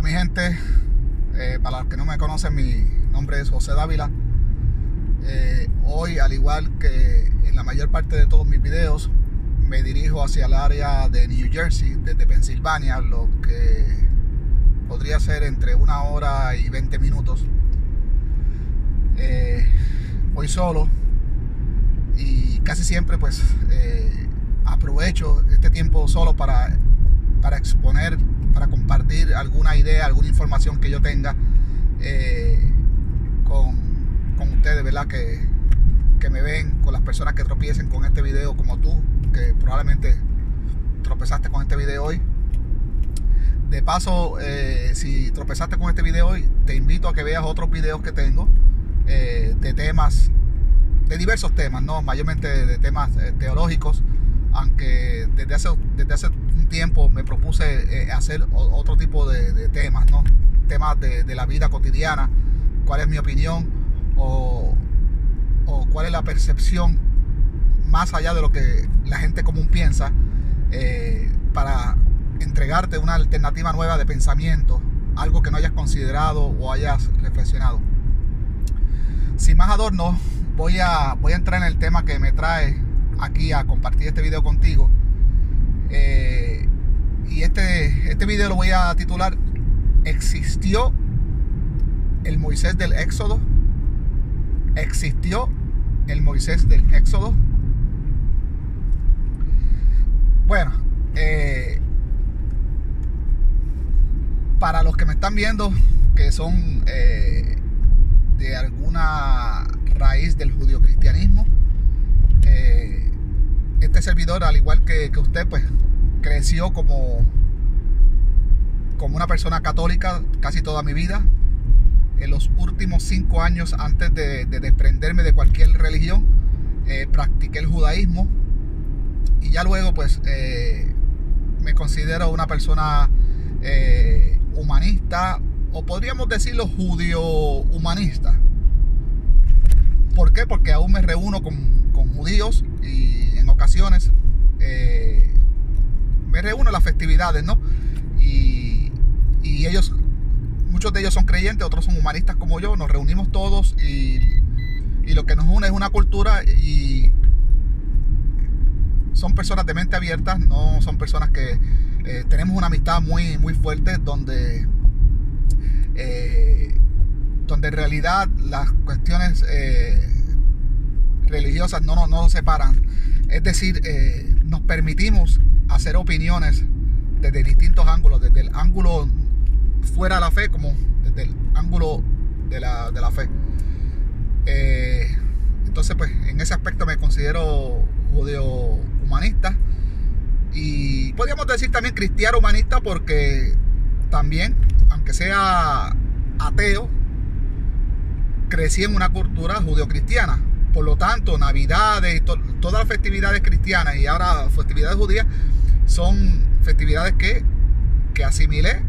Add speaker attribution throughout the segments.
Speaker 1: Hola mi gente, para los que no me conocen, mi nombre es José Dávila. Hoy, al igual que en la mayor parte de todos mis videos, me dirijo hacia el área de New Jersey, desde Pensilvania, lo que podría ser entre 1 hora y 20 minutos. Voy solo y casi siempre pues aprovecho este tiempo solo para exponer, para compartir alguna idea, alguna información que yo tenga con ustedes, ¿verdad? Que me ven, con las personas que tropiecen con este video, como tú, que probablemente tropezaste con este video hoy. De paso, si tropezaste con este video hoy, te invito a que veas otros videos que tengo de temas, de diversos temas, ¿no? Mayormente de temas teológicos, aunque desde hace un tiempo me propuse hacer otro tipo de temas, ¿no? Temas de la vida cotidiana, cuál es mi opinión o cuál es la percepción más allá de lo que la gente común piensa, para entregarte una alternativa nueva de pensamiento, algo que no hayas considerado o hayas reflexionado. Sin más adornos, voy a entrar en el tema que me trae aquí a compartir este video contigo. Y este video lo voy a titular: ¿Existió el Moisés del Éxodo? ¿Existió el Moisés del Éxodo? Bueno, para los que me están viendo, que son de alguna raíz del judio-cristianismo, este servidor, al igual que usted, pues creció como una persona católica casi toda mi vida. En los últimos 5 años, antes de desprenderme de cualquier religión, practiqué el judaísmo, y ya luego pues me considero una persona humanista, o podríamos decirlo judío-humanista. ¿Por qué? Porque aún me reúno con judíos y en ocasiones me reúno en las festividades, ¿no? Y ellos, muchos de ellos son creyentes, otros son humanistas como yo. Nos reunimos todos y lo que nos une es una cultura, y son personas de mente abierta, no son personas que tenemos una amistad muy, muy fuerte, donde en realidad las cuestiones religiosas no nos separan. Es decir, nos permitimos hacer opiniones desde distintos ángulos, desde el ángulo fuera de la fe como desde el ángulo de la fe. Entonces pues en ese aspecto me considero judío humanista, y podríamos decir también cristiano humanista, porque también, aunque sea ateo, crecí en una cultura judeocristiana. Por lo tanto, navidades y todas las festividades cristianas, y ahora festividades judías, son festividades que asimilé,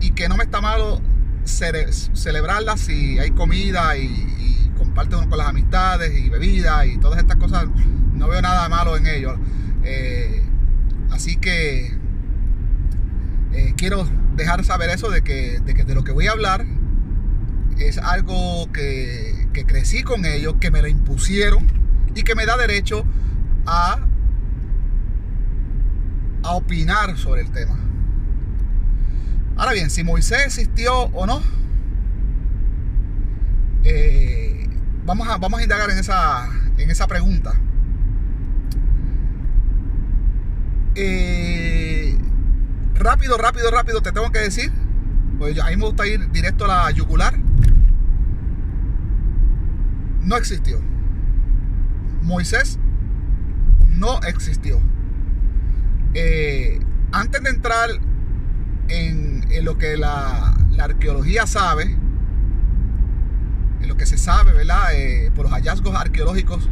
Speaker 1: y que no me está malo celebrarlas si hay comida y comparte uno con las amistades y bebidas y todas estas cosas. No veo nada malo en ello. Así que quiero dejar saber eso, de que de lo que voy a hablar es algo que crecí con ellos, que me lo impusieron, y que me da derecho a opinar sobre el tema. Ahora bien, si Moisés existió o no, vamos a indagar en esa pregunta. Rápido te tengo que decir, pues a mí me gusta ir directo a la yugular. No existió. Moisés no existió. Antes de entrar en lo que la arqueología sabe, en lo que se sabe, ¿verdad? Por los hallazgos arqueológicos,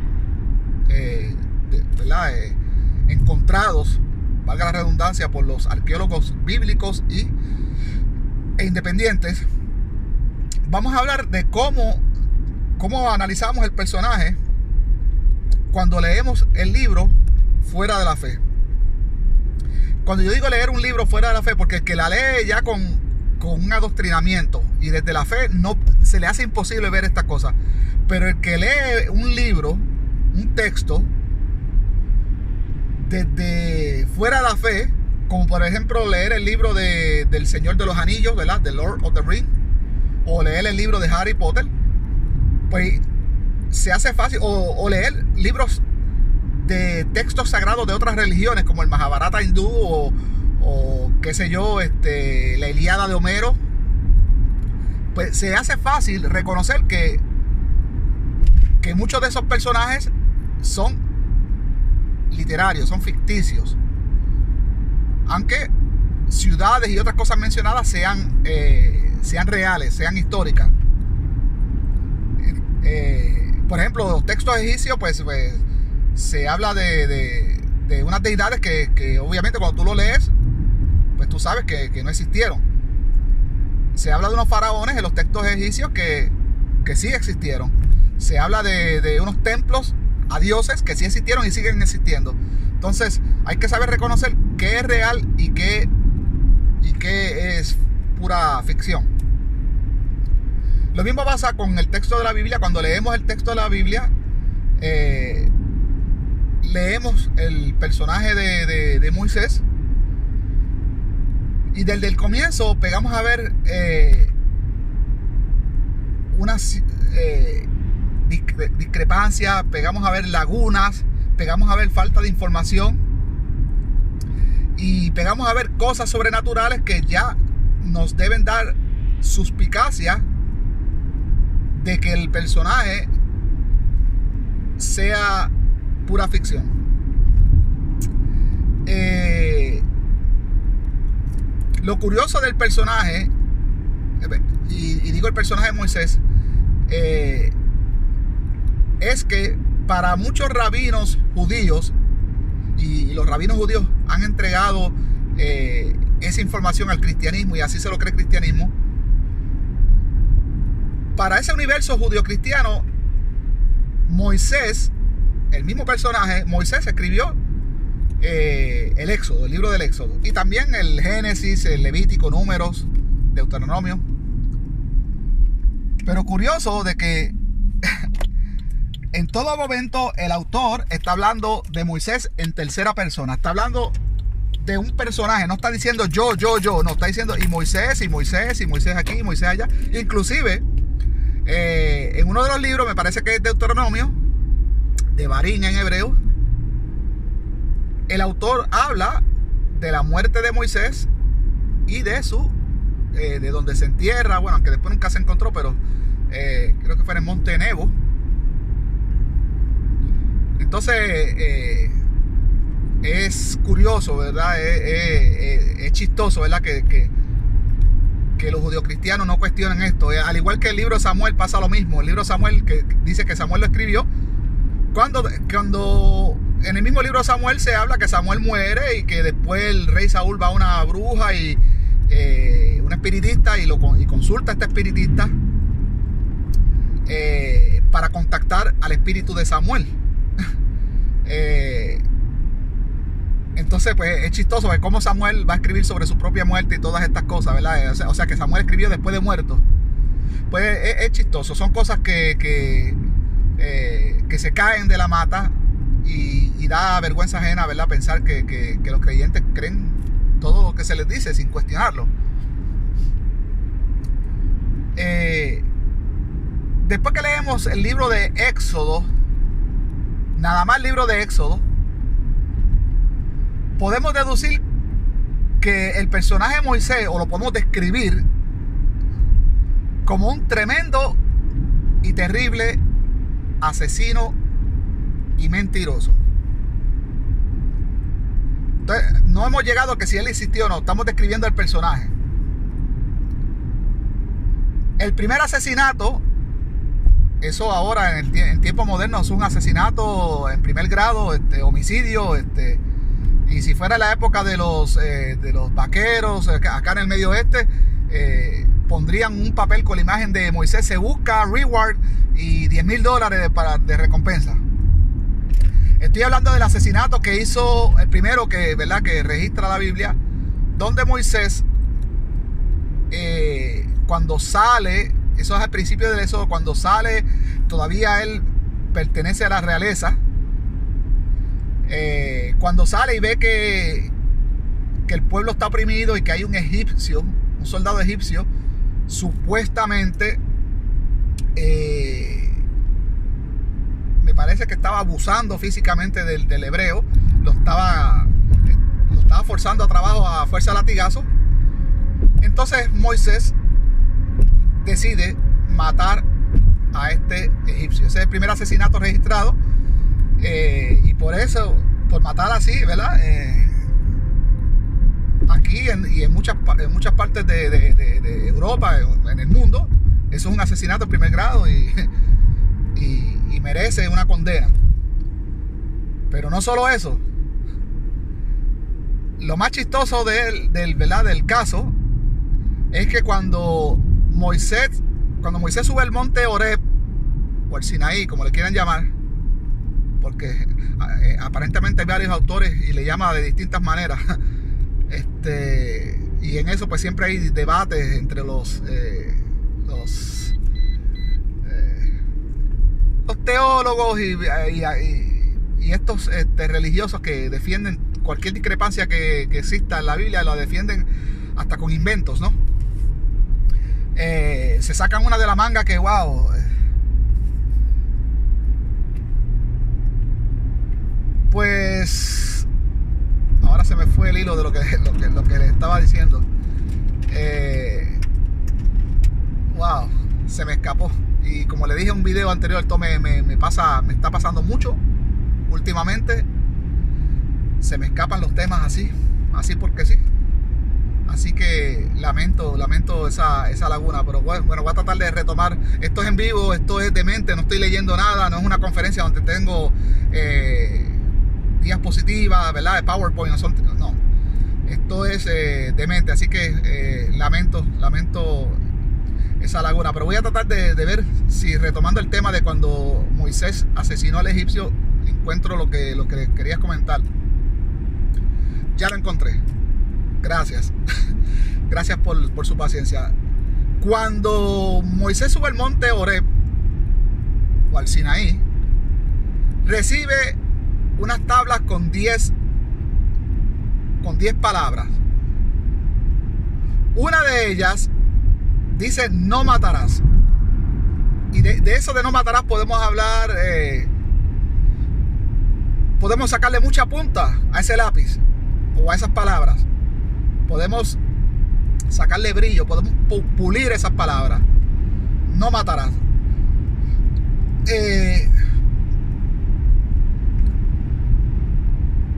Speaker 1: ¿verdad? Encontrados, valga la redundancia, por los arqueólogos bíblicos e independientes, vamos a hablar de cómo analizamos el personaje cuando leemos el libro fuera de la fe. Cuando yo digo leer un libro fuera de la fe, porque el que la lee ya con con un adoctrinamiento y desde la fe no se le hace imposible ver estas cosas. Pero el que lee un libro, un texto, desde fuera de la fe, como por ejemplo leer el libro del Señor de los Anillos, ¿verdad? The Lord of the Rings, o leer el libro de Harry Potter, pues se hace fácil, o leer libros de textos sagrados de otras religiones, como el Mahabharata hindú, o qué sé yo, la Ilíada de Homero, pues se hace fácil reconocer que muchos de esos personajes son literarios, son ficticios, aunque ciudades y otras cosas mencionadas sean reales, sean históricas. Por ejemplo, los textos egipcios, pues se habla de unas deidades que obviamente cuando tú lo lees, pues tú sabes que no existieron. Se habla de unos faraones en los textos egipcios que sí existieron. Se habla de unos templos a dioses que sí existieron y siguen existiendo. Entonces hay que saber reconocer qué es real y qué es pura ficción. Lo mismo pasa con el texto de la Biblia. Cuando leemos el texto de la Biblia, leemos el personaje de Moisés, y desde el comienzo pegamos a ver unas discrepancias, pegamos a ver lagunas, pegamos a ver falta de información y pegamos a ver cosas sobrenaturales que ya nos deben dar suspicacia de que el personaje sea pura ficción. Lo curioso del personaje, y digo el personaje de Moisés, es que para muchos rabinos judíos, y los rabinos judíos han entregado esa información al cristianismo, y así se lo cree el cristianismo, para ese universo judío-cristiano, Moisés, el mismo personaje, Moisés escribió el Éxodo, el libro del Éxodo, y también el Génesis, el Levítico, Números, Deuteronomio. Pero curioso de que en todo momento el autor está hablando de Moisés en tercera persona, está hablando de un personaje, no está diciendo yo, no, está diciendo y Moisés, y Moisés, y Moisés aquí, y Moisés allá. Inclusive en uno de los libros, me parece que es Deuteronomio, de Barín en hebreo, el autor habla de la muerte de Moisés y de de donde se entierra, bueno, aunque después nunca se encontró, pero creo que fue en el Monte Nebo. Entonces es curioso, ¿verdad? Es chistoso, ¿verdad? Que los judeocristianos no cuestionen esto. Al igual que el libro de Samuel pasa lo mismo. El libro de Samuel, que dice que Samuel lo escribió, cuando en el mismo libro de Samuel se habla que Samuel muere y que después el rey Saúl va a una bruja y un espiritista y consulta a este espiritista para contactar al espíritu de Samuel. Entonces pues es chistoso ver cómo Samuel va a escribir sobre su propia muerte y todas estas cosas, ¿verdad? O sea que Samuel escribió después de muerto. Pues es chistoso, son cosas que se caen de la mata y da vergüenza ajena, ¿verdad? Pensar que los creyentes creen todo lo que se les dice sin cuestionarlo. Después que leemos el libro de Éxodo, nada más el libro de Éxodo, podemos deducir que el personaje de Moisés, o lo podemos describir como un tremendo y terrible asesino y mentiroso. Entonces, no hemos llegado a que si él existió o no, estamos describiendo el personaje. El primer asesinato, eso ahora en tiempo moderno es un asesinato en primer grado, homicidio, y si fuera la época de los vaqueros acá en el Medio Oeste, pondrían un papel con la imagen de Moisés se busca, reward y $10,000 de recompensa. Estoy hablando del asesinato que hizo el primero, ¿verdad?, que registra la Biblia, donde Moisés cuando sale, eso es al principio del Éxodo, cuando sale, todavía él pertenece a la realeza. Cuando sale y ve que el pueblo está oprimido y que hay un egipcio, un soldado egipcio, supuestamente me parece que estaba abusando físicamente del hebreo, lo estaba forzando a trabajo a fuerza de latigazo. Entonces Moisés decide matar a este egipcio. Ese es el primer asesinato registrado, y por eso, por matar así, ¿verdad? Aquí y en muchas partes de Europa, en el mundo, eso es un asesinato de primer grado y merece una condena. Pero no solo eso. Lo más chistoso del caso es que cuando Moisés sube al monte Horeb, o el Sinaí, como le quieran llamar, porque aparentemente hay varios autores y le llama de distintas maneras, y en eso pues siempre hay debates entre los teólogos y estos religiosos que defienden cualquier discrepancia que exista en la Biblia, la defienden hasta con inventos, ¿no? Se sacan una de la manga que wow. Pues ahora se me fue el hilo de lo que les estaba diciendo. Wow, se me escapó. Y como le dije en un video anterior, esto me está pasando mucho últimamente. Se me escapan los temas así porque sí. Así que lamento esa laguna. Pero bueno, voy a tratar de retomar. Esto es en vivo, esto es demente, no estoy leyendo nada, no es una conferencia donde tengo diapositivas, ¿verdad? De PowerPoint, no. Esto es demente, así que lamento esa laguna. Pero voy a tratar de ver si, retomando el tema de cuando Moisés asesinó al egipcio, encuentro lo que quería comentar. Ya lo encontré. Gracias. Gracias por su paciencia. Cuando Moisés sube al monte Horeb, o al Sinaí, recibe unas tablas con 10 palabras. Una de ellas dice: no matarás. Y de eso de no matarás podemos hablar, podemos sacarle mucha punta a ese lápiz o a esas palabras. Podemos sacarle brillo, podemos pulir esas palabras. No matarás.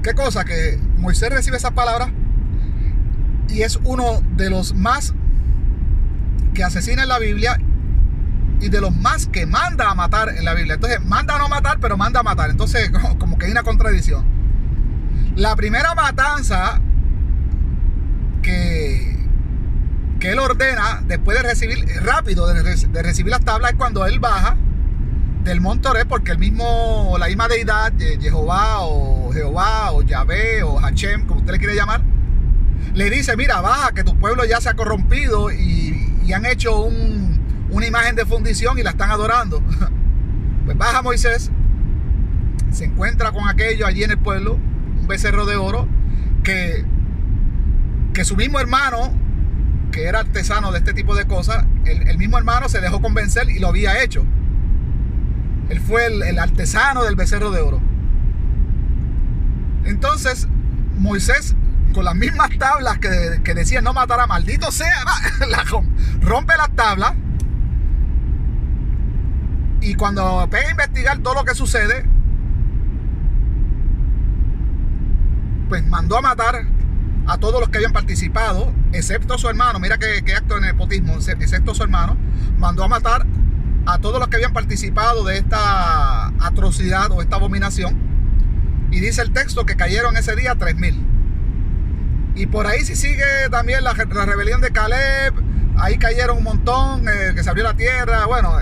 Speaker 1: ¿Qué cosa? Que Moisés recibe esas palabras y es uno de los más que asesina en la Biblia y de los más que manda a matar en la Biblia. Entonces manda a no matar, pero manda a matar. Entonces como que hay una contradicción. La primera matanza que él ordena después de recibir las tablas es cuando él baja del monte Horeb, porque la misma deidad, Jehová o Yahvé o Hashem, como usted le quiere llamar, le dice: mira, baja, que tu pueblo ya se ha corrompido y han hecho una imagen de fundición y la están adorando. Pues baja Moisés, se encuentra con aquello allí en el pueblo, un becerro de oro que su mismo hermano, que era artesano de este tipo de cosas, el mismo hermano se dejó convencer y lo había hecho. Él fue el artesano del becerro de oro. Entonces Moisés, con las mismas tablas que decían no matará, maldito sea, rompe las tablas. Y cuando pega a investigar todo lo que sucede, pues mandó a matar a todos los que habían participado, excepto su hermano. Mira qué acto de nepotismo, excepto su hermano. Mandó a matar a todos los que habían participado de esta atrocidad o esta abominación. Y dice el texto que cayeron ese día 3,000. Y por ahí si sigue también la rebelión de Caleb. Ahí cayeron un montón, que se abrió la tierra. Bueno,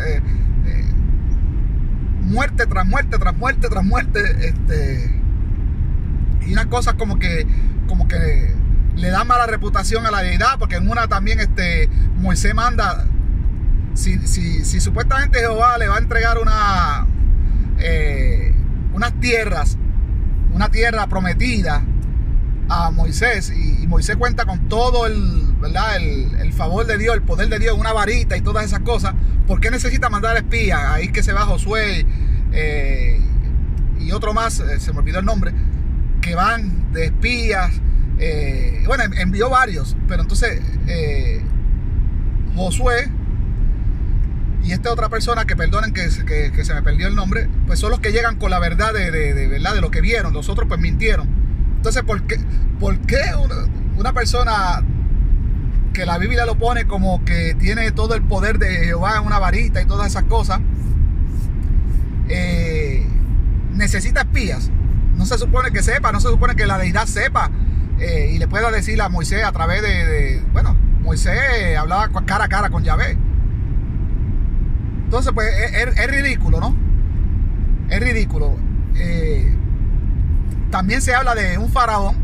Speaker 1: muerte tras muerte tras muerte tras muerte. Y unas cosas como que le da mala reputación a la deidad, porque en una también Moisés manda, si supuestamente Jehová le va a entregar unas tierras, una tierra prometida a Moisés, y Moisés cuenta con todo el favor de Dios, el poder de Dios, una varita y todas esas cosas, ¿por qué necesita mandar espías? Ahí que se va Josué y otro más, se me olvidó el nombre, que van de espías. Bueno, envió varios, pero entonces Josué y esta otra persona, que perdonen que se me perdió el nombre, pues son los que llegan con la verdad de lo que vieron. Los otros pues mintieron. Entonces, ¿por qué una persona que la Biblia lo pone como que tiene todo el poder de Jehová en una varita y todas esas cosas, necesita espías? No se supone que sepa, no se supone que la deidad sepa y le pueda decir a Moisés a través bueno, Moisés hablaba cara a cara con Yahvé. Entonces, pues es ridículo, ¿no? Es ridículo. También se habla de un faraón,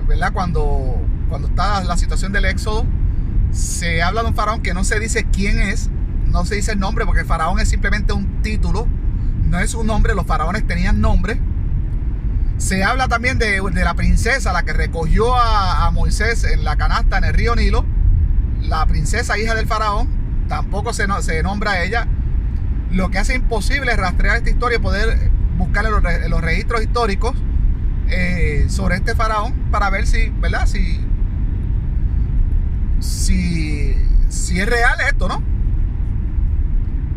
Speaker 1: ¿verdad? Cuando está la situación del Éxodo, se habla de un faraón que no se dice quién es, no se dice el nombre, porque el faraón es simplemente un título, no es un nombre. Los faraones tenían nombre. Se habla también de la princesa, la que recogió a Moisés en la canasta en el río Nilo, la princesa hija del faraón. Tampoco se nombra a ella, lo que hace imposible rastrear esta historia y poder buscar en los registros históricos sobre este faraón para ver si, ¿verdad? Si es real esto, ¿no?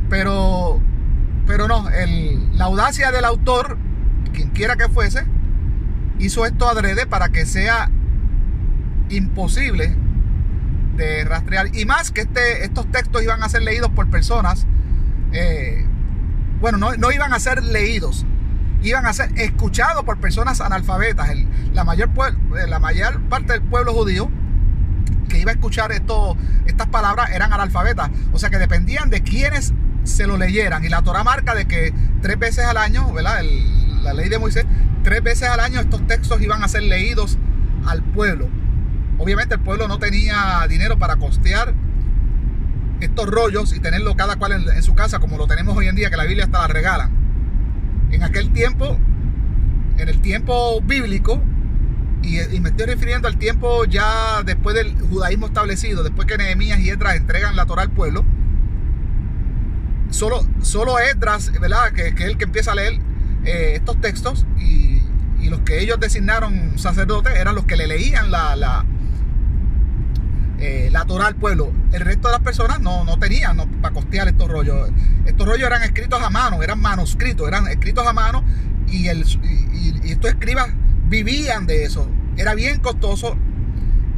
Speaker 1: Pero no, la audacia del autor, quien quiera que fuese, hizo esto adrede para que sea imposible de rastrear, y más que estos textos iban a ser leídos por personas, bueno, no iban a ser leídos, iban a ser escuchados por personas analfabetas. La mayor parte del pueblo judío que iba a escuchar estas palabras eran analfabetas, o sea que dependían de quienes se lo leyeran. Y la Torah marca de que 3 veces al año, ¿verdad? La ley de Moisés, 3 veces al año estos textos iban a ser leídos al pueblo. Obviamente el pueblo no tenía dinero para costear estos rollos y tenerlo cada cual en su casa, como lo tenemos hoy en día, que la Biblia hasta la regalan. En aquel tiempo, en el tiempo bíblico, y me estoy refiriendo al tiempo ya después del judaísmo establecido, después que Nehemías y Esdras entregan la Torah al pueblo, solo Esdras, ¿verdad? Que es el que empieza a leer estos textos, y los que ellos designaron sacerdotes eran los que le leían la Torah al pueblo. El resto de las personas no tenían para costear estos rollos. Estos rollos eran escritos a mano, eran manuscritos, eran escritos a mano, y estos escribas vivían de eso. Era bien costoso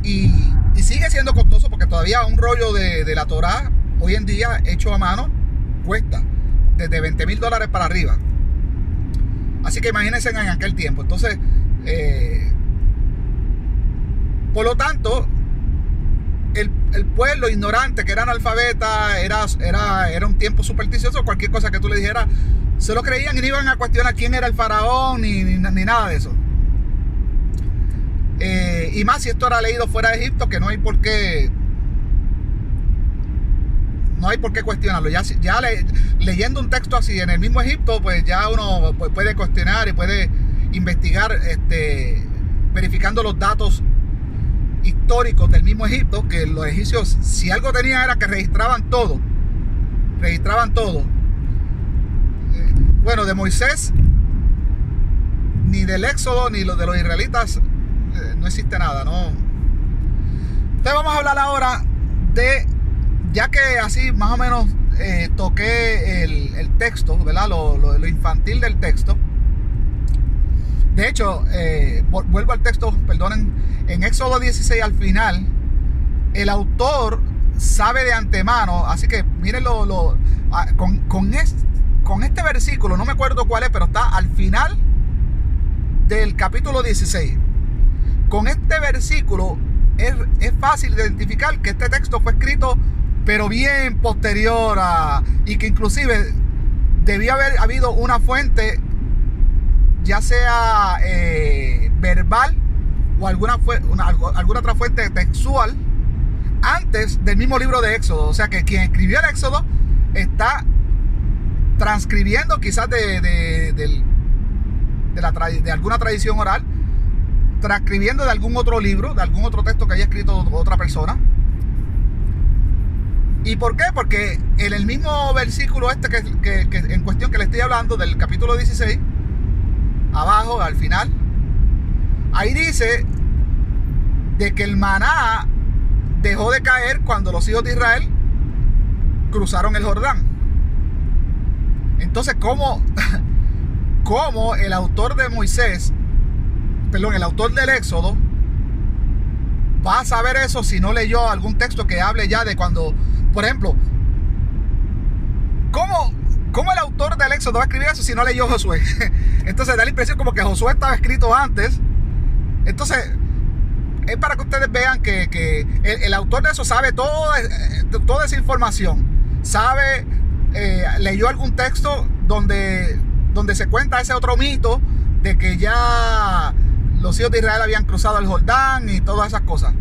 Speaker 1: y sigue siendo costoso, porque todavía un rollo de la Torah hoy en día hecho a mano cuesta desde $20,000 para arriba. Así que imagínense en aquel tiempo. Entonces, por lo tanto, el pueblo ignorante, que era analfabeta, era un tiempo supersticioso. Cualquier cosa que tú le dijeras, se lo creían y no iban a cuestionar quién era el faraón ni nada de eso. Y más si esto era leído fuera de Egipto, que no hay por qué cuestionarlo. Ya leyendo un texto así en el mismo Egipto, pues ya uno puede cuestionar y puede investigar, verificando los datos históricos del mismo Egipto, que los egipcios, si algo tenían, era que registraban todo. Bueno, de Moisés, ni del Éxodo, ni de los israelitas, no existe nada, ¿no? Entonces vamos a hablar ahora ya que así más o menos toqué el texto, ¿verdad? Lo infantil del texto. De hecho, vuelvo al texto, perdonen, en Éxodo 16 al final, el autor sabe de antemano, así que miren con este versículo, no me acuerdo cuál es, pero está al final del capítulo 16. Con este versículo es fácil identificar que este texto fue escrito, pero bien posterior y que inclusive debía haber habido una fuente, ya sea verbal o alguna otra fuente textual antes del mismo libro de Éxodo. O sea que quien escribió el Éxodo está transcribiendo quizás de alguna tradición oral, transcribiendo de algún otro libro, de algún otro texto que haya escrito otra persona. ¿Y por qué? Porque en el mismo versículo que en cuestión que le estoy hablando, del capítulo 16, abajo, al final, ahí dice de que el maná dejó de caer cuando los hijos de Israel cruzaron el Jordán. Entonces, ¿cómo el autor de el autor del Éxodo va a saber eso si no leyó algún texto que hable ya de cuando, por ejemplo, ¿cómo el autor del Éxodo va a escribir eso si no leyó Josué? Entonces da la impresión como que Josué estaba escrito antes. Entonces, es para que ustedes vean que el autor de eso sabe toda esa información. Leyó algún texto donde se cuenta ese otro mito de que ya los hijos de Israel habían cruzado el Jordán y todas esas cosas.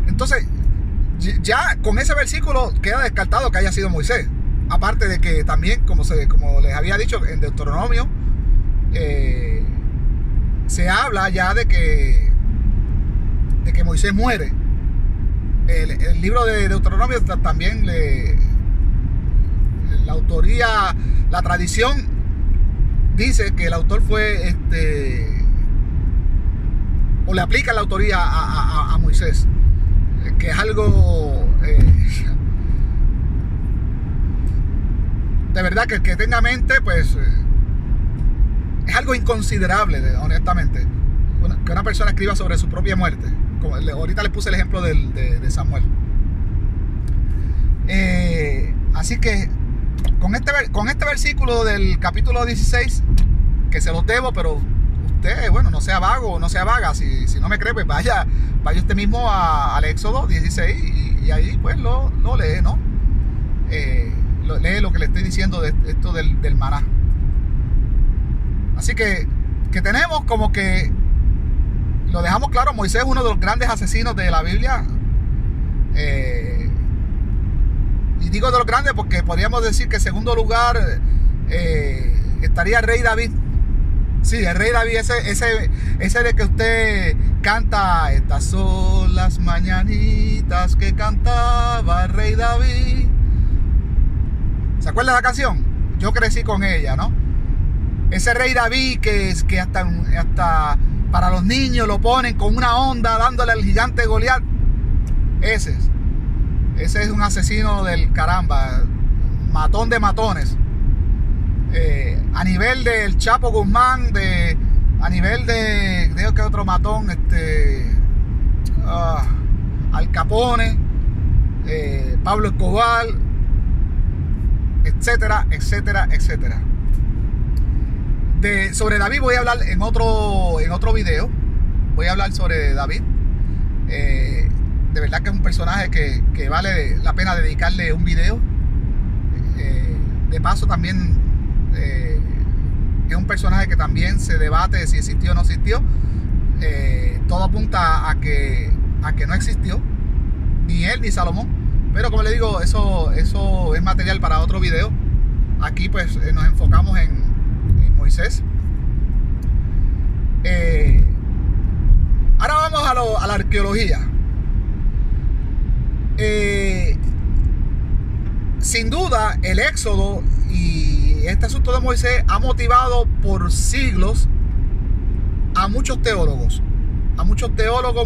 Speaker 1: Entonces, ya con ese versículo queda descartado que haya sido Moisés. Aparte de que también, como les había dicho en Deuteronomio, se habla ya de que Moisés muere. El libro de Deuteronomio también la autoría, la tradición dice que el autor fue o le aplica la autoría a Moisés, que es algo de verdad que el que tenga mente, pues es algo inconsiderable, honestamente, que una persona escriba sobre su propia muerte. Como ahorita les puse el ejemplo de Samuel. Así que con este versículo del capítulo 16, que se los debo, pero usted, bueno, no sea vago, no sea vaga. Si no me cree, pues vaya usted mismo al Éxodo 16 y ahí pues lo lee, ¿no? Lee lo que le estoy diciendo de esto del maná. Así que tenemos como que lo dejamos claro. Moisés es uno de los grandes asesinos de la Biblia. Y digo de los grandes porque podríamos decir que en segundo lugar estaría el rey David. Sí, el rey David, ese de que usted canta: estas son las mañanitas que cantaba el rey David. ¿Se acuerda de la canción? Yo crecí con ella, ¿no? Ese rey David que hasta para los niños lo ponen con una onda dándole al gigante Goliat. Ese es un asesino del caramba, matón de matones. A nivel del Chapo Guzmán, a nivel de ¿qué otro matón? Al Capone, Pablo Escobar, etcétera, etcétera, etcétera. Sobre David voy a hablar en otro video. Voy a hablar sobre David. De verdad que es un personaje que vale la pena dedicarle un video. De paso también es un personaje que también se debate si existió o no existió. Todo apunta a que no existió, ni él ni Salomón. Pero como le digo, eso es material para otro video. Aquí pues nos enfocamos en Moisés. Ahora vamos a la arqueología. Sin duda el Éxodo y este asunto de Moisés ha motivado por siglos a muchos teólogos,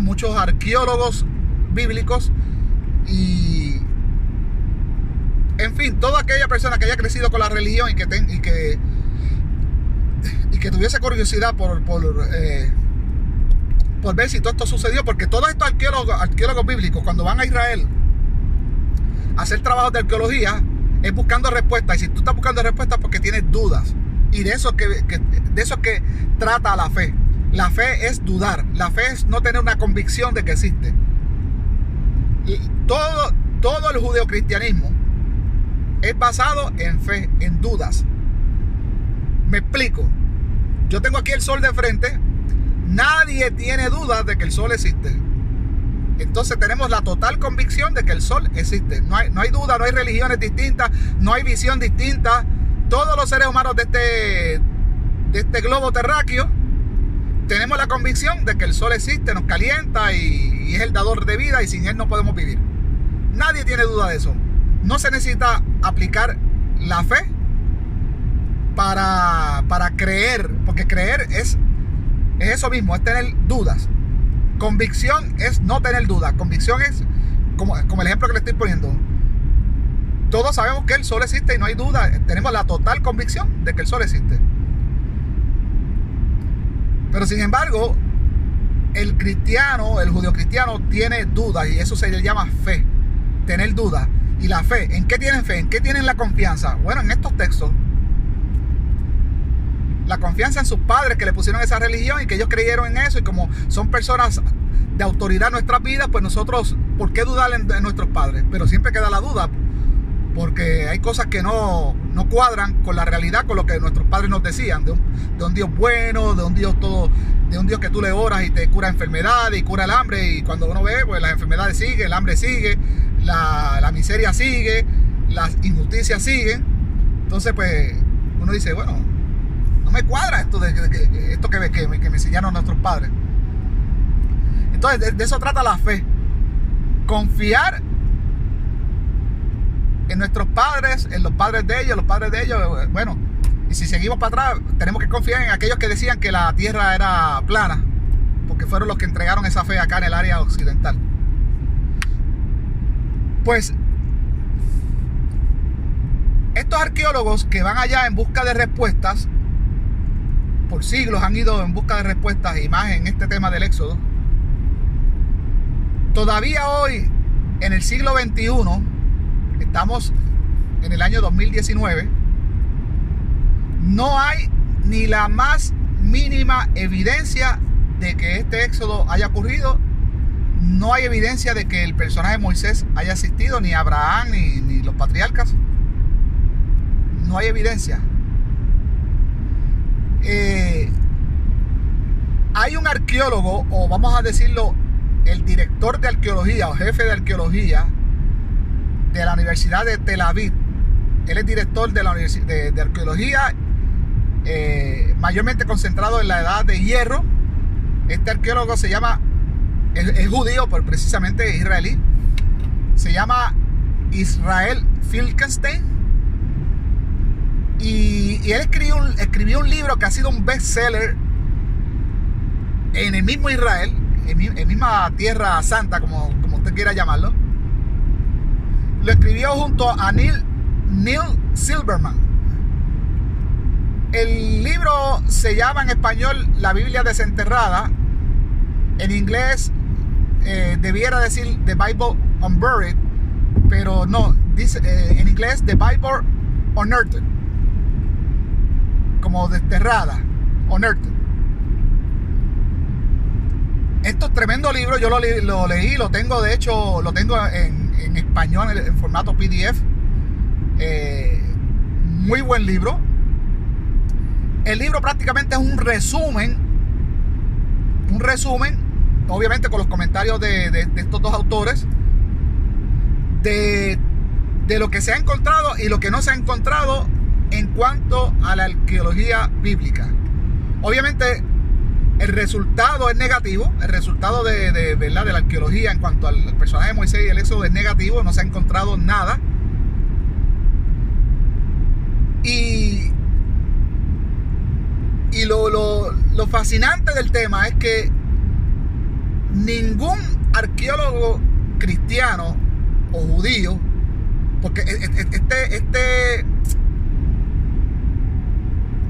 Speaker 1: muchos arqueólogos bíblicos y, en fin, toda aquella persona que haya crecido con la religión y que tuviese curiosidad por ver si todo esto sucedió, porque todos estos arqueólogos bíblicos, cuando van a Israel a hacer trabajos de arqueología, es buscando respuestas. Y si tú estás buscando respuestas, porque tienes dudas. Y de eso que trata la fe. La fe es dudar. La fe es no tener una convicción de que existe. Y todo el judeocristianismo es basado en fe, en dudas. Me explico. Yo tengo aquí el sol de frente. Nadie tiene dudas de que el sol existe. Entonces tenemos la total convicción de que el sol existe. No hay duda, no hay religiones distintas, no hay visión distinta. Todos los seres humanos de este globo terráqueo tenemos la convicción de que el sol existe, nos calienta y es el dador de vida, y sin él no podemos vivir. Nadie tiene duda de eso. No se necesita aplicar la fe para creer, porque creer es eso mismo, es tener dudas. Convicción es no tener dudas. Convicción es como el ejemplo que le estoy poniendo. Todos sabemos que el sol existe y no hay duda. Tenemos la total convicción de que el sol existe. Pero sin embargo, el cristiano, el judío cristiano, tiene dudas, y eso se le llama fe. Tener dudas. ¿Y la fe? ¿En qué tienen fe? ¿En qué tienen la confianza? Bueno, en estos textos. La confianza en sus padres que le pusieron esa religión y que ellos creyeron en eso, y como son personas de autoridad en nuestras vidas, pues nosotros, ¿por qué dudar en nuestros padres? Pero siempre queda la duda, porque hay cosas que no cuadran con la realidad, con lo que nuestros padres nos decían, de un Dios bueno, de un Dios que tú le oras y te cura enfermedades y cura el hambre, y cuando uno ve, pues las enfermedades siguen, el hambre sigue, la miseria sigue, las injusticias siguen. Entonces pues uno dice, bueno, no me cuadra esto que me enseñaron nuestros padres. Entonces de eso trata la fe. Confiar en nuestros padres, en los padres de ellos, bueno, y si seguimos para atrás, tenemos que confiar en aquellos que decían que la tierra era plana, porque fueron los que entregaron esa fe acá en el área occidental. Pues estos arqueólogos que van allá en busca de respuestas, por siglos han ido en busca de respuestas, y más en este tema del Éxodo, todavía hoy, en el siglo XXI, estamos en el año 2019, no hay ni la más mínima evidencia de que este éxodo haya ocurrido. No hay evidencia de que el personaje Moisés haya existido, ni Abraham, ni los patriarcas. No hay evidencia. Hay un arqueólogo, o vamos a decirlo, el director de arqueología o jefe de arqueología de la Universidad de Tel Aviv. Él es director de la de arqueología, mayormente concentrado en la edad de hierro. Este arqueólogo se llama, es judío, pero precisamente israelí. Se llama Israel Finkelstein. Y él escribió un libro que ha sido un bestseller en el mismo Israel, en misma Tierra Santa, como usted quiera llamarlo. Lo escribió junto a Neil Silberman. El libro se llama en español La Biblia Desenterrada. En inglés debiera decir The Bible Unburied, pero no, dice en inglés The Bible Unearthed, como desterrada, unearthed. Estos tremendos libros yo lo leí, lo tengo, de hecho lo tengo en español, en formato PDF. Muy buen libro. El libro prácticamente es un resumen, obviamente con los comentarios de estos dos autores, de lo que se ha encontrado y lo que no se ha encontrado en cuanto a la arqueología bíblica. Obviamente el resultado es negativo. El resultado de la arqueología en cuanto al personaje de Moisés y el Éxodo es negativo. No se ha encontrado nada. Y lo fascinante del tema es que ningún arqueólogo cristiano o judío, porque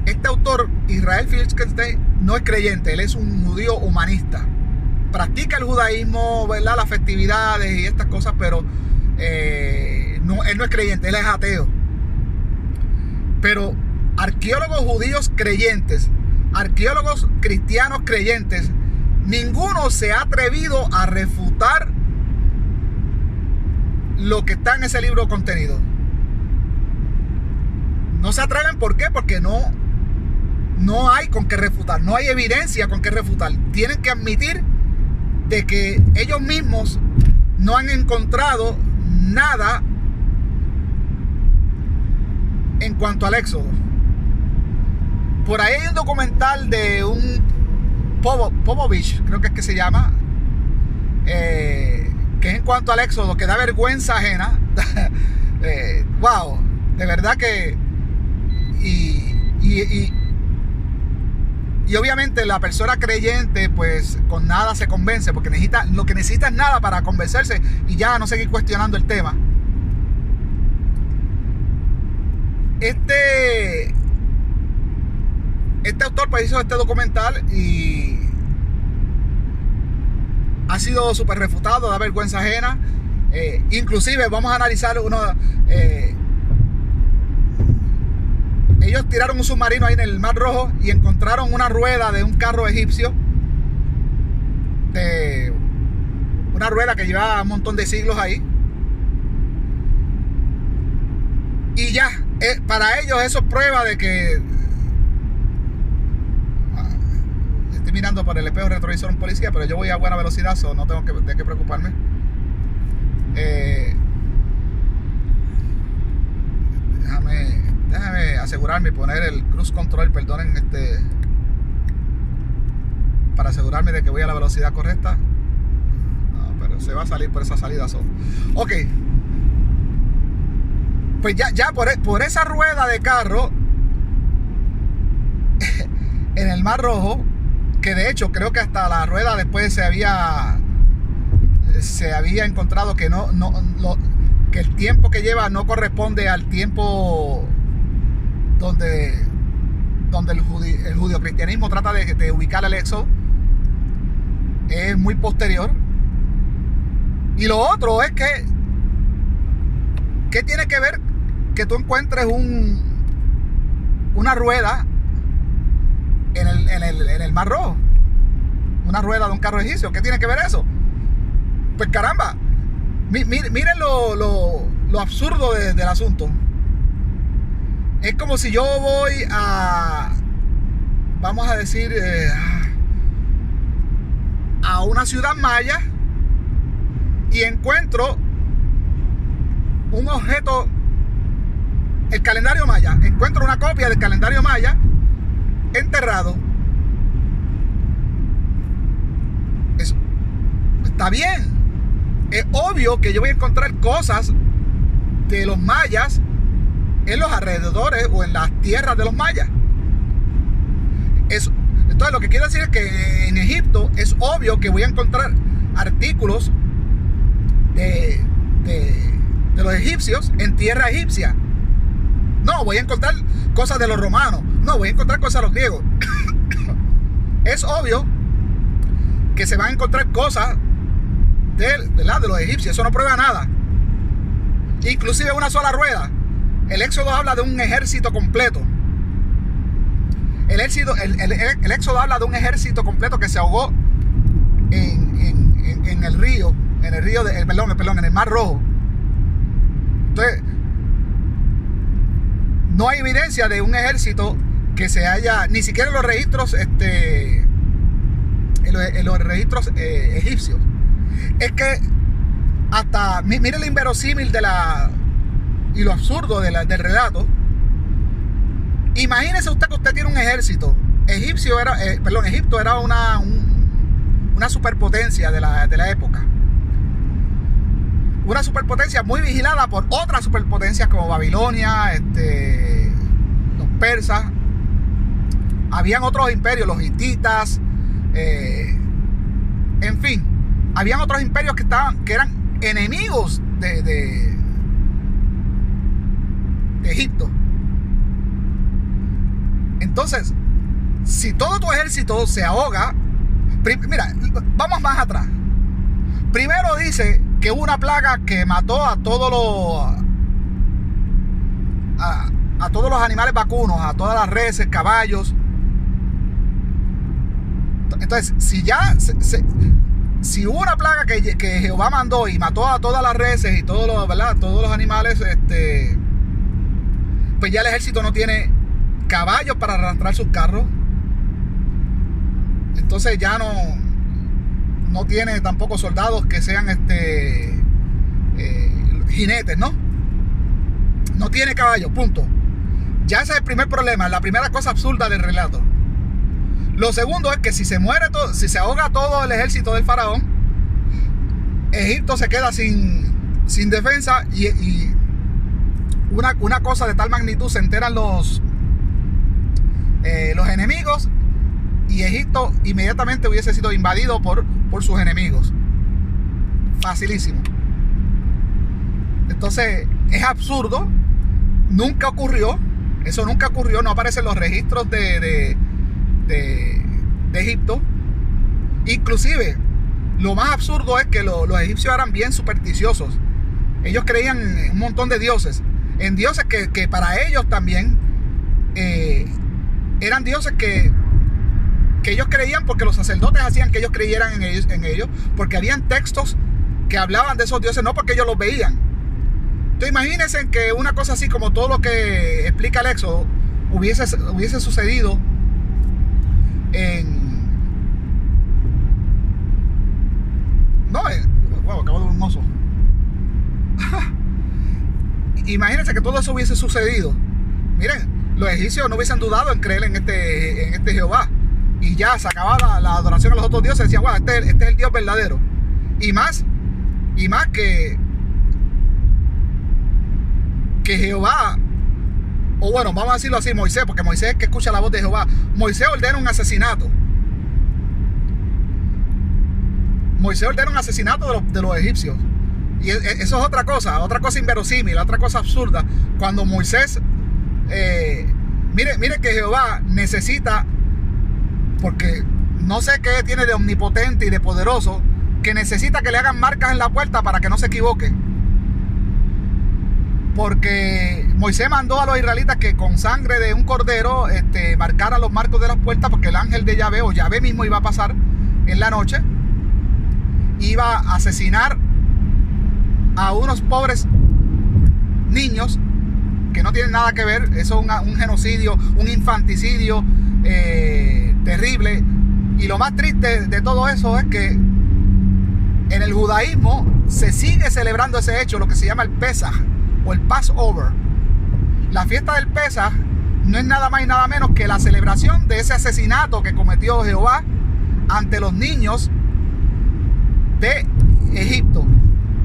Speaker 1: este autor, Israel Finkelstein, no es creyente. Él es un judío humanista. Practica el judaísmo, ¿verdad?, las festividades y estas cosas, pero él no es creyente, él es ateo. Pero arqueólogos judíos creyentes, arqueólogos cristianos creyentes, ninguno se ha atrevido a refutar lo que está en ese libro contenido. No se atreven. ¿Por qué? Porque no no hay con qué refutar, no hay evidencia con qué refutar. Tienen que admitir de que ellos mismos no han encontrado nada en cuanto al éxodo. Por ahí hay un documental de un Popovich, creo que es que se llama, que es en cuanto al éxodo, que da vergüenza ajena. Wow, de verdad que y obviamente la persona creyente pues con nada se convence, porque lo que necesita es nada para convencerse y ya no seguir cuestionando el tema. Este autor pues hizo este documental y ha sido súper refutado, da vergüenza ajena. Inclusive vamos a analizar ellos tiraron un submarino ahí en el Mar Rojo y encontraron una rueda de un carro egipcio, una rueda que llevaba un montón de siglos ahí, y ya, para ellos eso es prueba de que... Estoy mirando por el espejo retrovisor un policía, pero yo voy a buena velocidad, no tengo de qué preocuparme. Déjame asegurarme y poner el cruise control, perdonen, para asegurarme de que voy a la velocidad correcta. No, pero se va a salir por esa salida solo. Ok, pues ya por esa rueda de carro en el Mar Rojo, que de hecho creo que hasta la rueda después se había encontrado que que el tiempo que lleva no corresponde al tiempo donde el judio-cristianismo trata de ubicar el éxodo. Es muy posterior. Y lo otro es que ¿qué tiene que ver que tú encuentres una rueda en el Mar Rojo? Una rueda de un carro egipcio. ¿Qué tiene que ver eso? Pues caramba, miren lo absurdo del asunto. Es como si yo voy vamos a decir, a una ciudad maya y encuentro un objeto, el calendario maya. Encuentro una copia del calendario maya enterrado. Eso está bien. Es obvio que yo voy a encontrar cosas de los mayas en los alrededores o en las tierras de los mayas. Entonces lo que quiero decir es que en Egipto es obvio que voy a encontrar artículos de los egipcios en tierra egipcia. No, voy a encontrar cosas de los romanos. No, voy a encontrar cosas de los griegos. Es obvio que se van a encontrar cosas de los egipcios. Eso no prueba nada. Inclusive una sola rueda. El Éxodo habla de un ejército completo. El Éxodo habla de un ejército completo que se ahogó en el río, en el Mar Rojo. Entonces, no hay evidencia de un ejército que se haya, ni siquiera en los registros, en los registros egipcios. Es que hasta, mire lo inverosímil y lo absurdo del relato. Imagínese usted que usted tiene un ejército. Egipto era una superpotencia de la época. Una superpotencia muy vigilada por otras superpotencias como Babilonia, los persas. Habían otros imperios, los hititas, en fin, habían otros imperios que eran enemigos de Egipto. Entonces, si todo tu ejército se ahoga, mira, vamos más atrás. Primero dice que hubo una plaga que mató a todos los animales vacunos, a todas las reses, caballos. Entonces, si hubo una plaga que Jehová mandó y mató a todas las reses y todos los animales, pues ya el ejército no tiene caballos para arrastrar sus carros. Entonces ya no tiene tampoco soldados que sean jinetes, ¿no? No tiene caballos, punto. Ya ese es el primer problema, la primera cosa absurda del relato. Lo segundo es que si se ahoga todo el ejército del faraón, Egipto se queda sin defensa y una cosa de tal magnitud se enteran los enemigos, y Egipto inmediatamente hubiese sido invadido por sus enemigos. Facilísimo. Entonces es absurdo, nunca ocurrió, eso nunca ocurrió, no aparecen los registros de Egipto. Inclusive lo más absurdo es que los egipcios eran bien supersticiosos. Ellos creían en un montón de dioses, en dioses que para ellos también eran dioses que ellos creían, porque los sacerdotes hacían que ellos creyeran en ellos, porque habían textos que hablaban de esos dioses, no porque ellos los veían. Entonces imagínense que una cosa así como todo lo que explica el Éxodo hubiese sucedido wow, acabo de ver un oso. Imagínense que todo eso hubiese sucedido. Miren, los egipcios no hubiesen dudado en creer en este Jehová, y ya se acababa la adoración a los otros dioses. Decían, wow, este es el Dios verdadero. Y más que Jehová, o bueno, vamos a decirlo así, Moisés, porque Moisés es el que escucha la voz de Jehová. Moisés ordena un asesinato. Moisés ordena un asesinato de los egipcios. Y eso es otra cosa inverosímil, otra cosa absurda. Cuando Moisés, mire que Jehová necesita, porque no sé qué tiene de omnipotente y de poderoso, que necesita que le hagan marcas en la puerta para que no se equivoque. Porque Moisés mandó a los israelitas que con sangre de un cordero marcaran los marcos de las puertas, porque el ángel de Yahvé, o Yahvé mismo, iba a pasar en la noche, iba a asesinar a unos pobres niños que no tienen nada que ver. Eso es un genocidio, un infanticidio terrible. Y lo más triste de todo eso es que en el judaísmo se sigue celebrando ese hecho, lo que se llama el Pesaj o el Passover. La fiesta del Pesaj no es nada más y nada menos que la celebración de ese asesinato que cometió Jehová ante los niños de Egipto.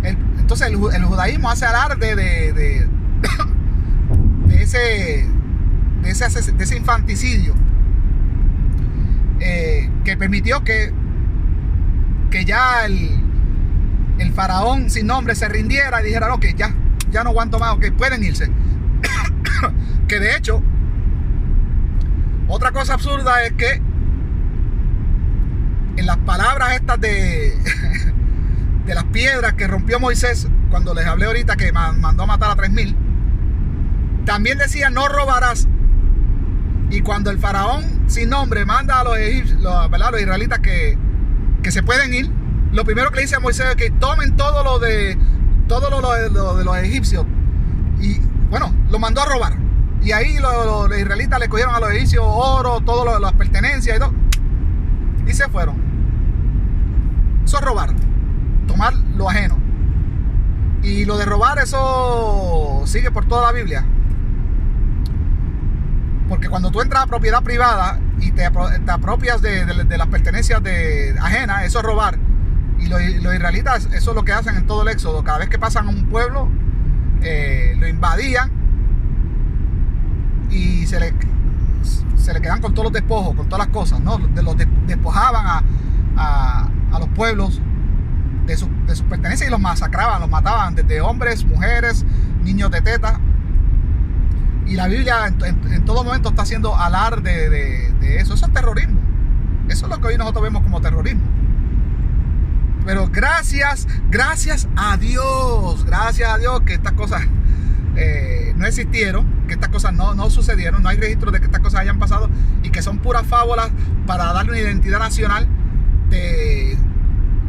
Speaker 1: Entonces el judaísmo hace alarde de ese infanticidio que permitió que ya el faraón sin nombre se rindiera y dijera, ok, ya no aguanto más, ok, pueden irse. Que de hecho, otra cosa absurda es que en las palabras estas de las piedras que rompió Moisés, cuando les hablé ahorita que mandó a matar a 3,000, también decía, no robarás. Y cuando el faraón sin nombre manda a los israelitas que se pueden ir, lo primero que le dice a Moisés es que tomen todo lo de los egipcios. Y bueno, lo mandó a robar. Y ahí los israelitas le cogieron a los egipcios oro, todas las pertenencias y todo, y se fueron. Eso es robar, tomar lo ajeno. Y lo de robar, eso sigue por toda la Biblia. Porque cuando tú entras a propiedad privada y te apropias de las pertenencias ajenas, eso es robar. Y los israelitas, eso es lo que hacen en todo el Éxodo. Cada vez que pasan a un pueblo, lo invadían y se le quedan con todos los despojos, con todas las cosas, ¿no? Los despojaban a los pueblos de sus pertenencias y los masacraban, los mataban, desde hombres, mujeres, niños de teta. Y la Biblia en todo momento está haciendo alarde de eso. Eso es terrorismo. Eso es lo que hoy nosotros vemos como terrorismo. Pero gracias a Dios que estas cosas no existieron, que estas cosas no sucedieron, no hay registros de que estas cosas hayan pasado y que son puras fábulas para darle una identidad nacional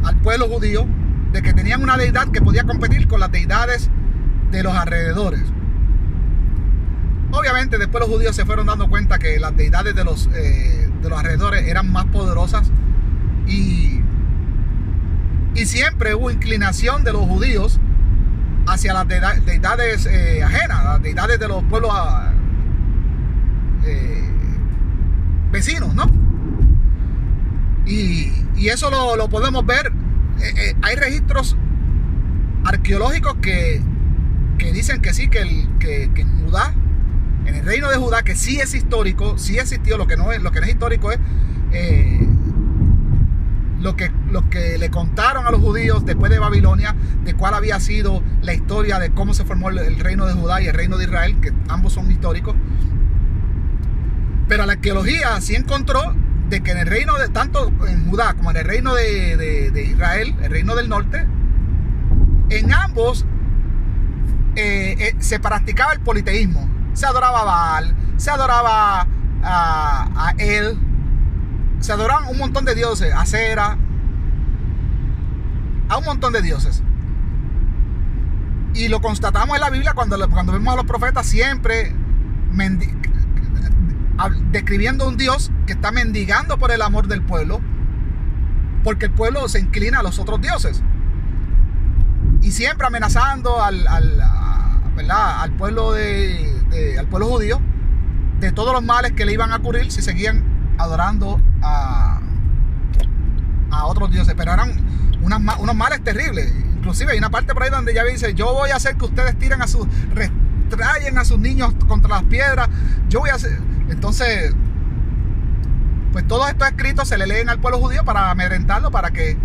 Speaker 1: al pueblo judío, de que tenían una deidad que podía competir con las deidades de los alrededores. Obviamente después los judíos se fueron dando cuenta que las deidades de los alrededores eran más poderosas, y siempre hubo inclinación de los judíos hacia las deidades ajenas, las deidades de los pueblos vecinos, ¿no? Y eso lo podemos ver. Hay registros arqueológicos que dicen que sí, que en Judá, en el reino de Judá, que sí es histórico, sí existió. Lo que no es histórico es lo que le contaron a los judíos después de Babilonia, de cuál había sido la historia de cómo se formó el reino de Judá y el reino de Israel, que ambos son históricos. Pero la arqueología sí encontró de que en el reino de, tanto en Judá como en el reino de Israel, el reino del norte, en ambos se practicaba el politeísmo. Se adoraba a Baal, se adoraba a él, se adoraban un montón de dioses, a Sera, a un montón de dioses. Y lo constatamos en la Biblia cuando vemos a los profetas siempre describiendo un Dios que está mendigando por el amor del pueblo, porque el pueblo se inclina a los otros dioses, y siempre amenazando al pueblo al pueblo judío de todos los males que le iban a ocurrir si seguían adorando a otros dioses. Pero eran unos males terribles. Inclusive hay una parte por ahí donde ya dice: yo voy a hacer que ustedes retrayen a sus niños contra las piedras. Yo voy a hacer. Entonces, pues todos estos escritos se le leen al pueblo judío para amedrentarlo, para que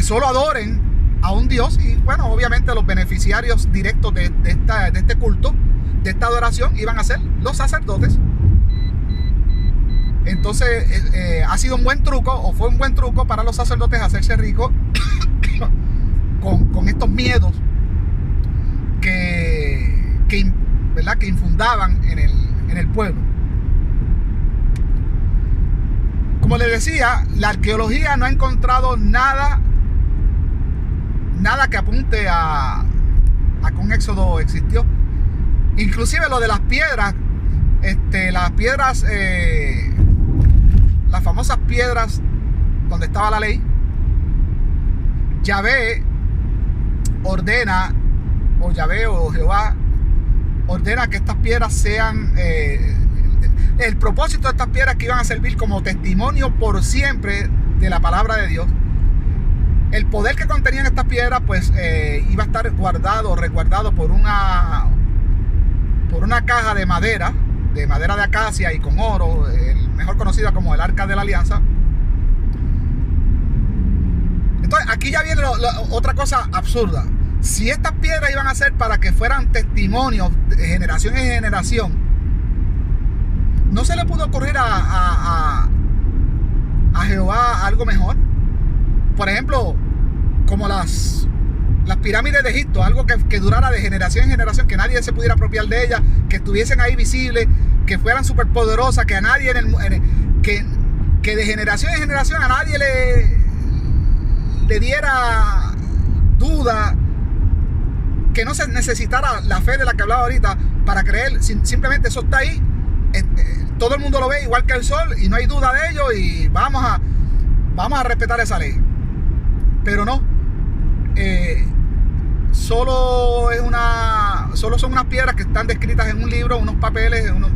Speaker 1: solo adoren a un Dios. Y bueno, obviamente los beneficiarios directos de este culto, de esta adoración, iban a ser los sacerdotes. Entonces ha sido un buen truco, o fue un buen truco para los sacerdotes hacerse ricos con estos miedos ¿verdad?, que infundaban en el pueblo. Como les decía, la arqueología no ha encontrado nada que apunte a que un éxodo existió. Inclusive lo de las piedras, las famosas piedras donde estaba la ley, Yahvé ordena, o Jehová ordena que estas piedras sean, el propósito de estas piedras, que iban a servir como testimonio por siempre de la palabra de Dios. El poder que contenían estas piedras, pues iba a estar resguardado por una caja de madera de acacia y con oro, mejor conocida como el Arca de la Alianza. Entonces aquí ya viene otra cosa absurda. Si estas piedras iban a ser para que fueran testimonios de generación en generación, ¿no se le pudo ocurrir a Jehová algo mejor? Por ejemplo, como las pirámides de Egipto, algo que durara de generación en generación, que nadie se pudiera apropiar de ellas, que estuviesen ahí visibles, que fueran súper poderosas, que a nadie que de generación en generación a nadie le diera duda, que no se necesitara la fe de la que hablaba ahorita para creer. Simplemente eso está ahí, todo el mundo lo ve igual que el sol y no hay duda de ello, y vamos a respetar esa ley. Pero no, solo son unas piedras que están descritas en un libro, unos papeles, unos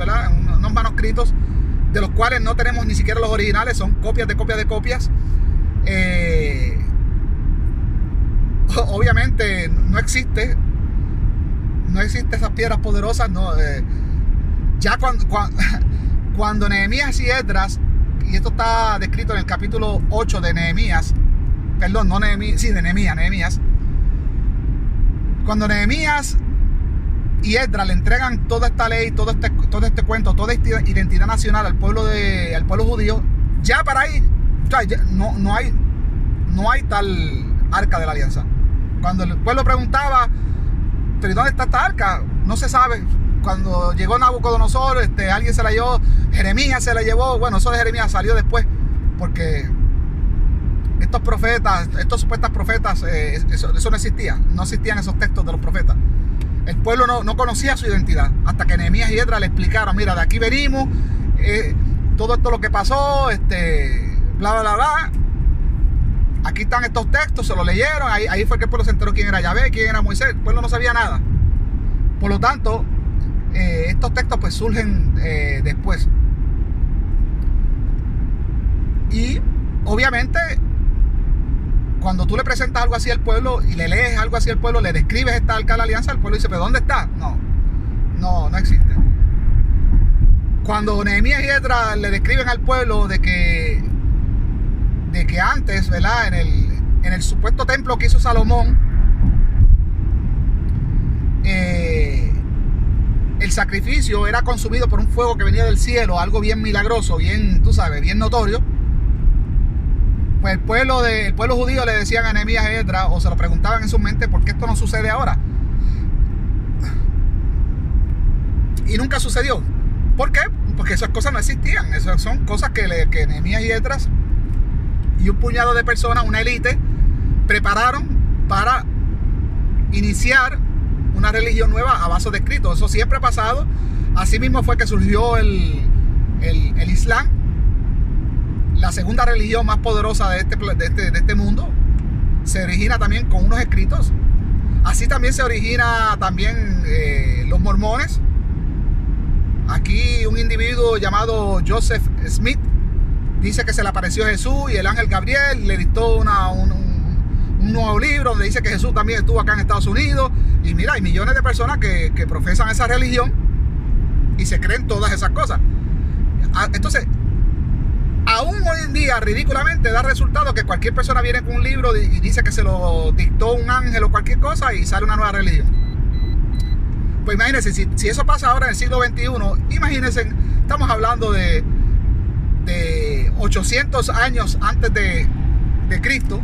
Speaker 1: manuscritos, de los cuales no tenemos ni siquiera los originales, son copias de copias de copias. Obviamente no existe esas piedras poderosas, no. Ya cuando Nehemías y Esdras, y esto está descrito en el capítulo 8 de Nehemías, perdón, no Nehemías, sí, de Nehemías. Cuando Nehemías y Esdras le entregan toda esta ley, todo este cuento, toda esta identidad nacional al pueblo judío, ya para ahí no hay tal Arca de la Alianza. Cuando el pueblo preguntaba: ¿pero dónde está esta arca? No se sabe. Cuando llegó Nabucodonosor, alguien se la llevó, Jeremías se la llevó. Bueno, eso de Jeremías salió después, porque estos supuestos profetas, eso no existía. No existían esos textos de los profetas. El pueblo no conocía su identidad hasta que Nehemías y Esdras le explicaron: mira, de aquí venimos, todo esto lo que pasó, bla, bla, bla. Aquí están estos textos, se los leyeron. Ahí fue que el pueblo se enteró quién era Yahvé, quién era Moisés. El pueblo no sabía nada. Por lo tanto, estos textos pues surgen después. Y obviamente, cuando tú le presentas algo así al pueblo y le lees algo así al pueblo, le describes esta Arca de la Alianza, el pueblo dice: ¿pero dónde está? No existe. Cuando Nehemías y Esdras le describen al pueblo de que antes, ¿verdad?, en el supuesto templo que hizo Salomón, el sacrificio era consumido por un fuego que venía del cielo, algo bien milagroso, bien, tú sabes, bien notorio. Pues el pueblo judío le decían a Nehemías y Esdras, o se lo preguntaban en su mente: ¿por qué esto no sucede ahora? Y nunca sucedió. ¿Por qué? Porque esas cosas no existían. Esas son cosas que Nehemías y Esdras y un puñado de personas, una élite, prepararon para iniciar una religión nueva a base de escritos. Eso siempre ha pasado. Así mismo fue que surgió el Islam, la segunda religión más poderosa de este mundo. Se origina también con unos escritos. Así también se origina también los mormones. Aquí un individuo llamado Joseph Smith dice que se le apareció Jesús y el ángel Gabriel le dictó un nuevo libro donde dice que Jesús también estuvo acá en Estados Unidos. Y mira, hay millones de personas que profesan esa religión y se creen todas esas cosas. Entonces, aún hoy en día, ridículamente, da resultado que cualquier persona viene con un libro y dice que se lo dictó un ángel o cualquier cosa y sale una nueva religión. Pues imagínense, si eso pasa ahora en el siglo XXI, imagínense, estamos hablando de 800 años antes de Cristo,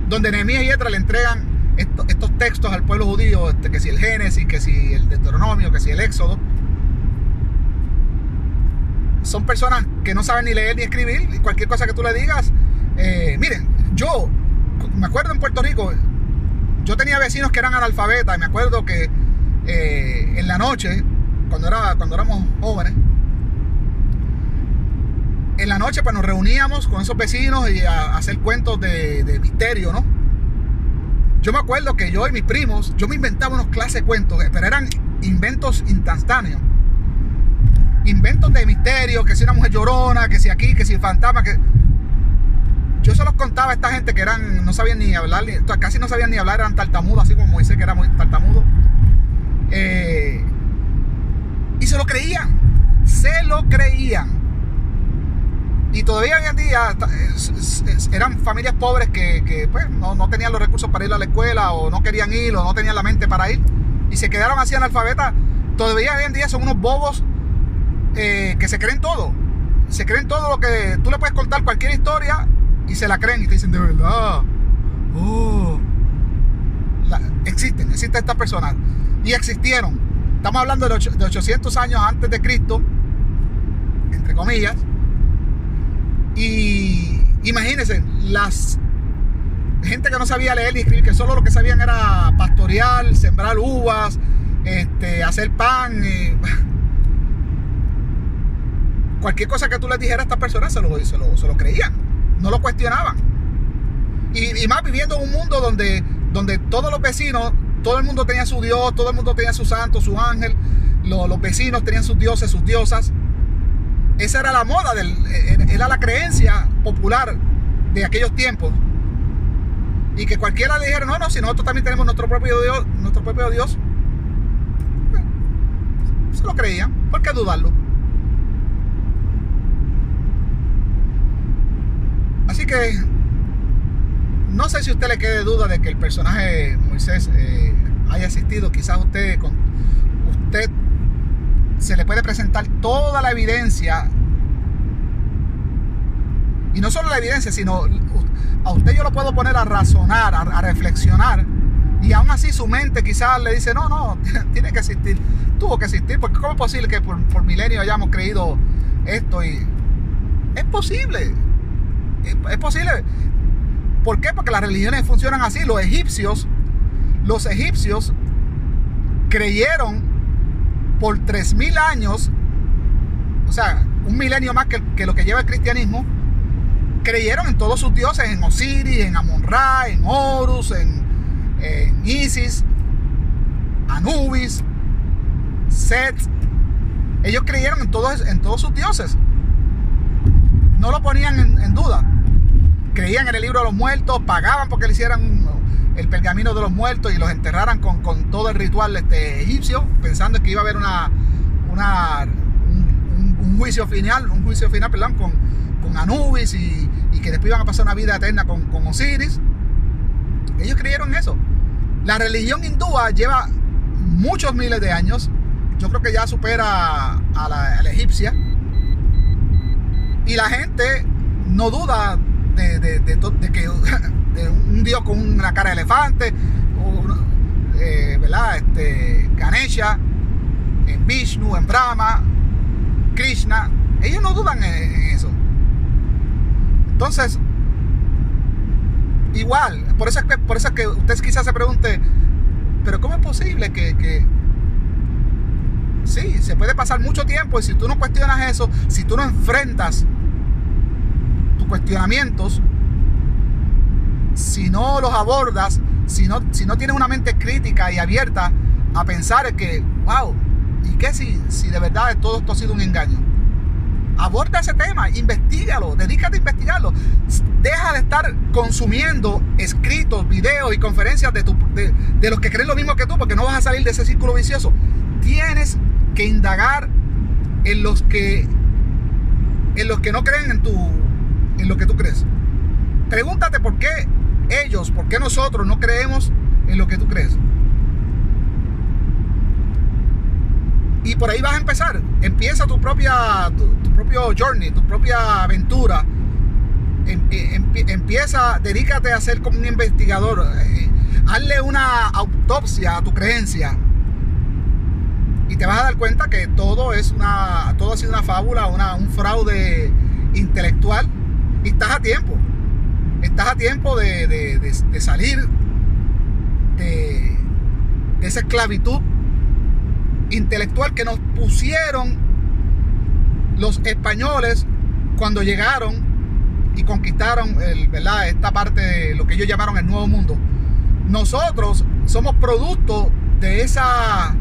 Speaker 1: donde Nehemías y Esdras le entregan estos textos al pueblo judío, que si el Génesis, que si el Deuteronomio, que si el Éxodo. Son personas que no saben ni leer ni escribir, y cualquier cosa que tú le digas. Miren, yo me acuerdo en Puerto Rico, yo tenía vecinos que eran analfabetas, y me acuerdo que en la noche, cuando éramos jóvenes, en la noche pues nos reuníamos con esos vecinos y a hacer cuentos de misterio, ¿no? Yo me acuerdo que yo y mis primos, yo me inventaba unos clases de cuentos, pero eran inventos instantáneos. Inventos de misterio, que si una mujer llorona, que si aquí, que si fantasma, que... Yo se los contaba a esta gente que no sabían ni hablar, casi no sabían ni hablar, eran tartamudos, así como Moisés, que era muy tartamudo. Y se lo creían. Y todavía hoy en día eran familias pobres que pues, no tenían los recursos para ir a la escuela, o no querían ir, o no tenían la mente para ir, y se quedaron así analfabetas. Todavía hoy en día son unos bobos que se creen todo. Se creen todo lo que tú le puedes contar, cualquier historia, y se la creen y te dicen: de verdad. Existen estas personas. Y existieron. Estamos hablando de 800 años antes de Cristo, entre comillas. Y imagínense, gente que no sabía leer ni escribir, que solo lo que sabían era pastorear, sembrar uvas, hacer pan. Cualquier cosa que tú les dijeras a estas personas se lo creían, no lo cuestionaban. Y más viviendo en un mundo donde todos los vecinos, todo el mundo tenía su Dios, todo el mundo tenía su santo, su ángel, los vecinos tenían sus dioses, sus diosas. Esa era la moda, era la creencia popular de aquellos tiempos. Y que cualquiera le dijera: no, si nosotros también tenemos nuestro propio Dios, se lo creían. ¿Por qué dudarlo? Así que no sé si a usted le quede duda de que el personaje Moisés haya existido. Quizás usted se le puede presentar toda la evidencia, y no solo la evidencia, sino a usted yo lo puedo poner a razonar, a reflexionar, y aún así su mente quizás le dice: no, tiene que existir, tuvo que existir, porque ¿cómo es posible que por milenios hayamos creído esto? Y es posible. Es posible. ¿Por qué? Porque las religiones funcionan así. Los egipcios creyeron por 3000 años, o sea, un milenio más que lo que lleva el cristianismo, creyeron en todos sus dioses, en Osiris, en Amon-Ra, en Horus, en Isis, Anubis, Set. Ellos creyeron en todos sus dioses. No lo ponían en duda. Creían en el libro de los muertos, pagaban porque le hicieran el pergamino de los muertos y los enterraran con todo el ritual egipcio, pensando que iba a haber un juicio final, perdón, con Anubis y que después iban a pasar una vida eterna con Osiris. Ellos creyeron en eso. La religión hindúa lleva muchos miles de años. Yo creo que ya supera a la egipcia. Y la gente no duda de un dios con una cara de elefante, ¿verdad? Ganesha, en Vishnu, en Brahma, Krishna. Ellos no dudan en eso. Entonces, igual, por eso es que usted quizás se pregunte, pero ¿cómo es posible que sí, se puede pasar mucho tiempo y si tú no cuestionas eso, si tú no enfrentas tus cuestionamientos, si no los abordas, si no tienes una mente crítica y abierta a pensar que, wow, ¿y qué si de verdad todo esto ha sido un engaño? Aborda ese tema, investígalo, dedícate a investigarlo. Deja de estar consumiendo escritos, videos y conferencias de los que creen lo mismo que tú, porque no vas a salir de ese círculo vicioso. Tienes que indagar en los que no creen en lo que tú crees. Pregúntate por qué nosotros no creemos en lo que tú crees. Y por ahí vas a empezar. Empieza tu propio journey, tu propia aventura. Empieza, dedícate a ser como un investigador. Hazle una autopsia a tu creencia. Y te vas a dar cuenta que todo ha sido una fábula, un fraude intelectual. Y estás a tiempo. Estás a tiempo de salir de esa esclavitud intelectual que nos pusieron los españoles cuando llegaron y conquistaron ¿verdad? Esta parte de lo que ellos llamaron el Nuevo Mundo. Nosotros somos producto de esa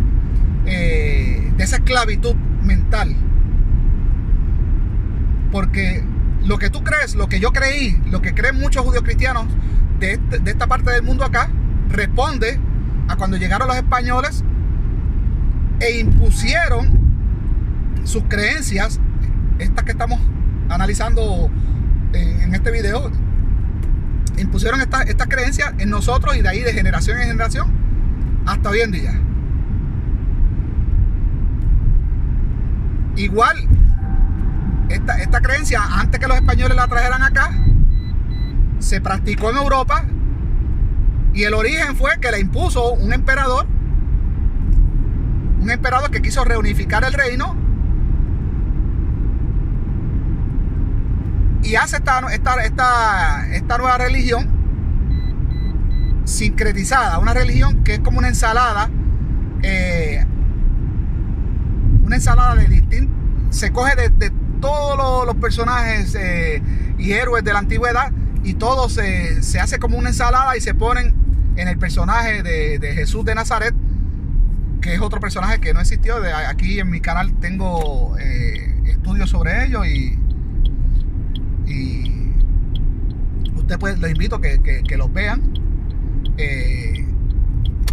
Speaker 1: esclavitud mental, porque lo que tú crees, lo que yo creí, lo que creen muchos judíos cristianos de esta parte del mundo acá, responde a cuando llegaron los españoles e impusieron sus creencias, estas que estamos analizando en este video. Impusieron estas creencias en nosotros y de ahí de generación en generación hasta hoy en día. Igual, esta creencia, antes que los españoles la trajeran acá, se practicó en Europa y el origen fue que la impuso un emperador que quiso reunificar el reino y hace esta nueva religión sincretizada, una religión que es como una ensalada de distintos, se coge de todos los personajes y héroes de la antigüedad y todo se hace como una ensalada y se ponen en el personaje de Jesús de Nazaret, que es otro personaje que no existió. Aquí en mi canal tengo estudios sobre ello y usted les invito a que los vean.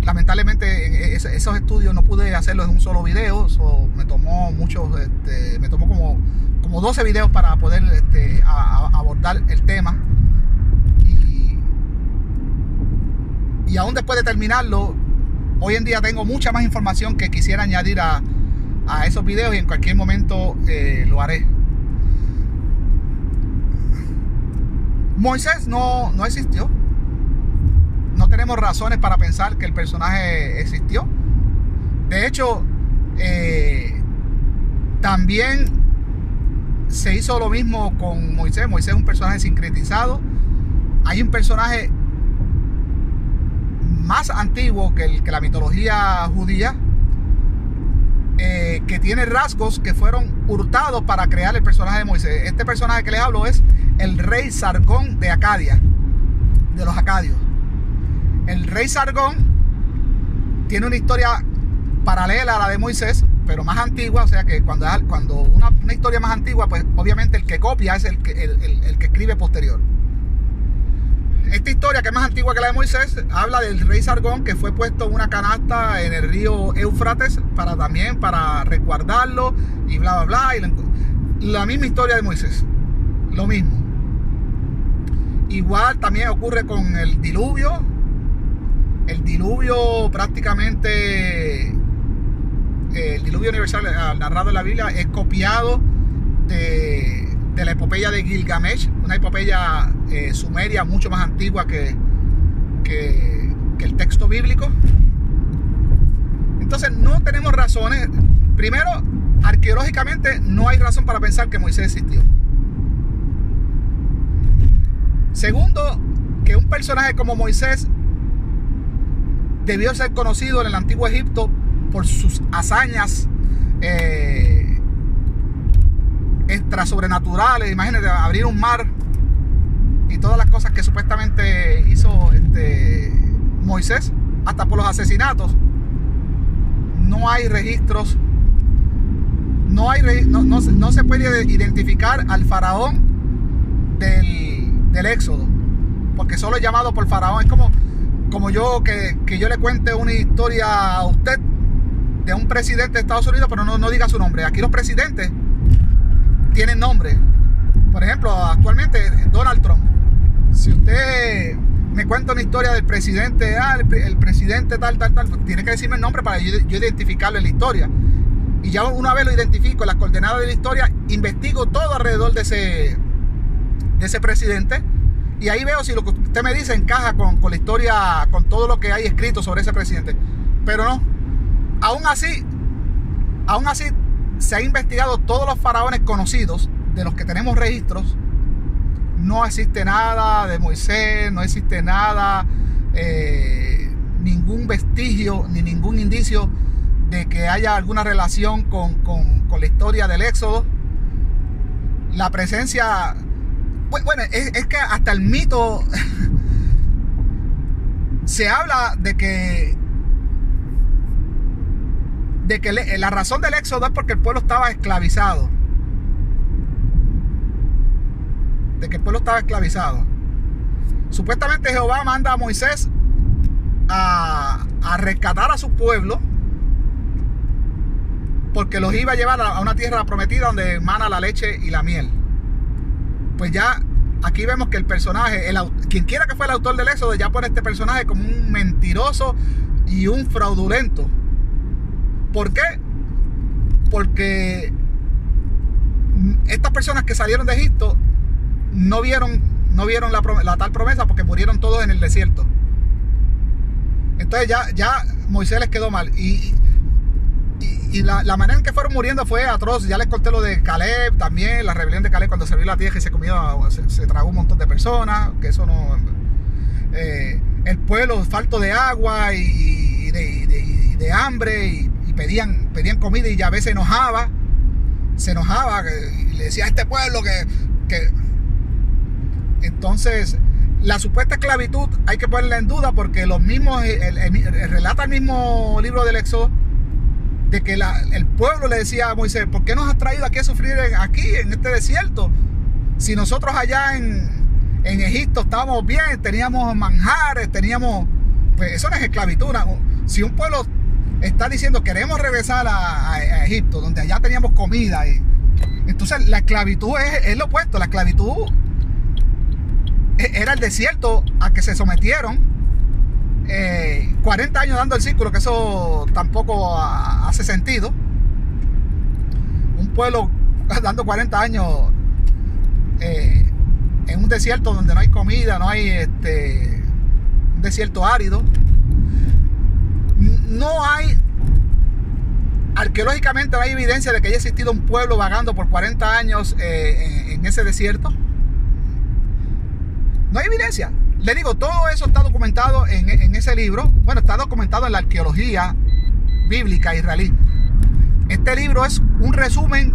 Speaker 1: Lamentablemente esos estudios no pude hacerlos en un solo video, me tomó como 12 videos para poder abordar el tema y aún después de terminarlo, hoy en día tengo mucha más información que quisiera añadir a esos videos y en cualquier momento lo haré. Moisés no existió. No tenemos razones para pensar que el personaje existió. De hecho, también se hizo lo mismo con Moisés. Moisés es un personaje sincretizado. Hay un personaje más antiguo que la mitología judía, que tiene rasgos que fueron hurtados para crear el personaje de Moisés. Este personaje que les hablo es el rey Sargón de Acadia, de los acadios. El rey Sargón tiene una historia paralela a la de Moisés, pero más antigua. O sea que cuando una historia más antigua, pues obviamente el que copia es el que escribe posterior. Esta historia, que es más antigua que la de Moisés, habla del rey Sargón que fue puesto en una canasta en el río Éufrates para resguardarlo y bla bla bla. Y la misma historia de Moisés, lo mismo. Igual también ocurre con el diluvio. El diluvio prácticamente, el diluvio universal narrado en la Biblia es copiado de la epopeya de Gilgamesh, una epopeya sumeria mucho más antigua que el texto bíblico. Entonces no tenemos razones. Primero, arqueológicamente no hay razón para pensar que Moisés existió. Segundo, que un personaje como Moisés debió ser conocido en el antiguo Egipto por sus hazañas extra sobrenaturales. Imagínate, abrir un mar y todas las cosas que supuestamente hizo Moisés, hasta por los asesinatos. No hay registros, no se puede identificar al faraón del Éxodo, porque solo es llamado por faraón. Es como yo que yo le cuente una historia a usted de un presidente de Estados Unidos, pero no diga su nombre. Aquí los presidentes tienen nombre. Por ejemplo, actualmente Donald Trump. Si usted me cuenta una historia del presidente, el presidente tal, pues tiene que decirme el nombre para yo identificarlo en la historia. Y ya una vez lo identifico en las coordenadas de la historia, investigo todo alrededor de ese presidente, y ahí veo si lo que usted me dice encaja con la historia, con todo lo que hay escrito sobre ese presidente. Pero no, aún así se ha investigado todos los faraones conocidos, de los que tenemos registros. No existe nada de Moisés, no existe nada, ningún vestigio ni ningún indicio de que haya alguna relación con la historia del Éxodo. La presencia, bueno, es que hasta el mito se habla de que la razón del Éxodo es porque el pueblo estaba esclavizado. Supuestamente Jehová manda a Moisés a rescatar a su pueblo, porque los iba a llevar a una tierra prometida donde emana la leche y la miel. Pues ya aquí vemos que el personaje, quien quiera que fue el autor del Éxodo, ya pone este personaje como un mentiroso y un fraudulento. ¿Por qué? Porque estas personas que salieron de Egipto no vieron la tal promesa, porque murieron todos en el desierto. Entonces ya Moisés les quedó mal. Y la manera en que fueron muriendo fue atroz. Ya les conté lo de Caleb también, la rebelión de Caleb cuando se vio la tierra y se tragó un montón de personas. Que eso no. El pueblo falto de agua y de hambre, y pedían comida, y Yahvé se enojaba, y le decía a este pueblo que entonces la supuesta esclavitud hay que ponerla en duda, porque los mismos relata el mismo libro del Éxodo de que el pueblo le decía a Moisés: ¿por qué nos has traído aquí a sufrir aquí en este desierto? Si nosotros allá en Egipto estábamos bien, teníamos manjares, pues eso no es esclavitud. Si un pueblo está diciendo queremos regresar a Egipto, donde allá teníamos comida, entonces la esclavitud es lo opuesto. La esclavitud era el desierto a que se sometieron 40 años dando el círculo, que eso tampoco hace sentido. Un pueblo dando 40 años en un desierto donde no hay comida, no hay un desierto árido. No hay, arqueológicamente no hay evidencia de que haya existido un pueblo vagando por 40 años en ese desierto. No hay evidencia. Le digo, todo eso está documentado en ese libro. Bueno, está documentado en la arqueología bíblica israelí. Este libro es un resumen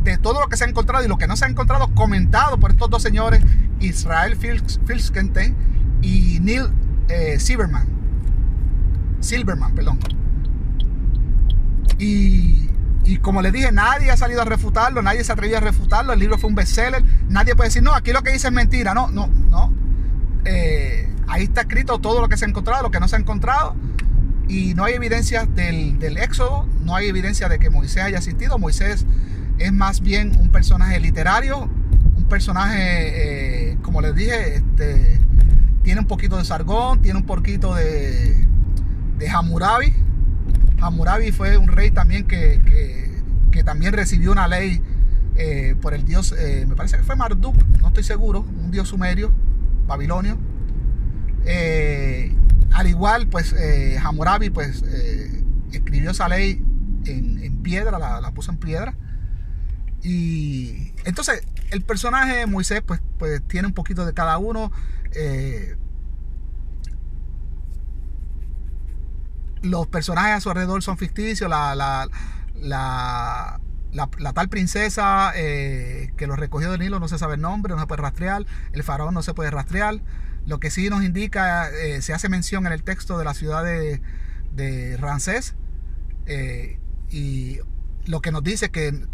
Speaker 1: de todo lo que se ha encontrado y lo que no se ha encontrado, comentado por estos dos señores, Israel Filskenten y Neil Silverman. Y como les dije, nadie ha salido a refutarlo, nadie se atrevió a refutarlo. El libro fue un bestseller. Nadie puede decir, no, aquí lo que dice es mentira. No. Ahí está escrito todo lo que se ha encontrado, lo que no se ha encontrado. Y no hay evidencia del éxodo, no hay evidencia de que Moisés haya existido. Moisés es más bien un personaje literario, un personaje, como les dije, tiene un poquito de Sargón, tiene un poquito de Hammurabi. Hammurabi fue un rey también que también recibió una ley por el dios, me parece que fue Marduk, no estoy seguro, un dios sumerio, babilonio. Al igual, pues Hammurabi pues, escribió esa ley en piedra, la puso en piedra. Y entonces el personaje de Moisés pues tiene un poquito de cada uno. Los personajes a su alrededor son ficticios. La tal princesa que lo recogió del Nilo no se sabe el nombre, no se puede rastrear. El faraón no se puede rastrear. Lo que sí nos indica, se hace mención en el texto de la ciudad de Ramsés, y lo que nos dice que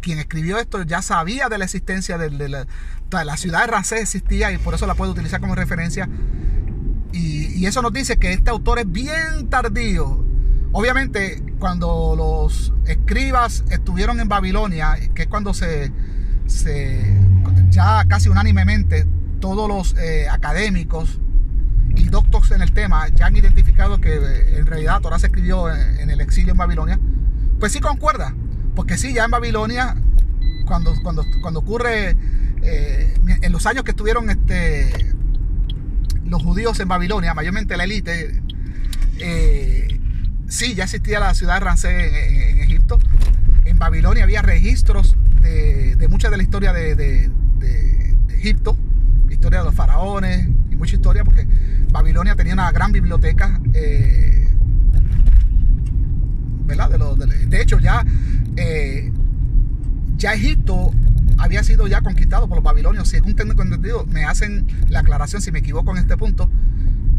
Speaker 1: quien escribió esto ya sabía de la existencia de la ciudad de Ramsés, existía, y por eso la puede utilizar como referencia. Y eso nos dice que este autor es bien tardío. Obviamente, cuando los escribas estuvieron en Babilonia, que es cuando ya casi unánimemente todos los académicos y doctos en el tema ya han identificado que en realidad Torah se escribió en el exilio en Babilonia, pues sí concuerda, porque sí, ya en Babilonia, cuando ocurre en los años que estuvieron los judíos en Babilonia, mayormente la élite, sí, ya existía la ciudad de Ramsés en Egipto. En Babilonia había registros de mucha de la historia de Egipto, historia de los faraones y mucha historia, porque Babilonia tenía una gran biblioteca, ¿verdad? De hecho, ya Egipto había sido ya conquistado por los babilonios, según tengo entendido. Me hacen la aclaración si me equivoco en este punto,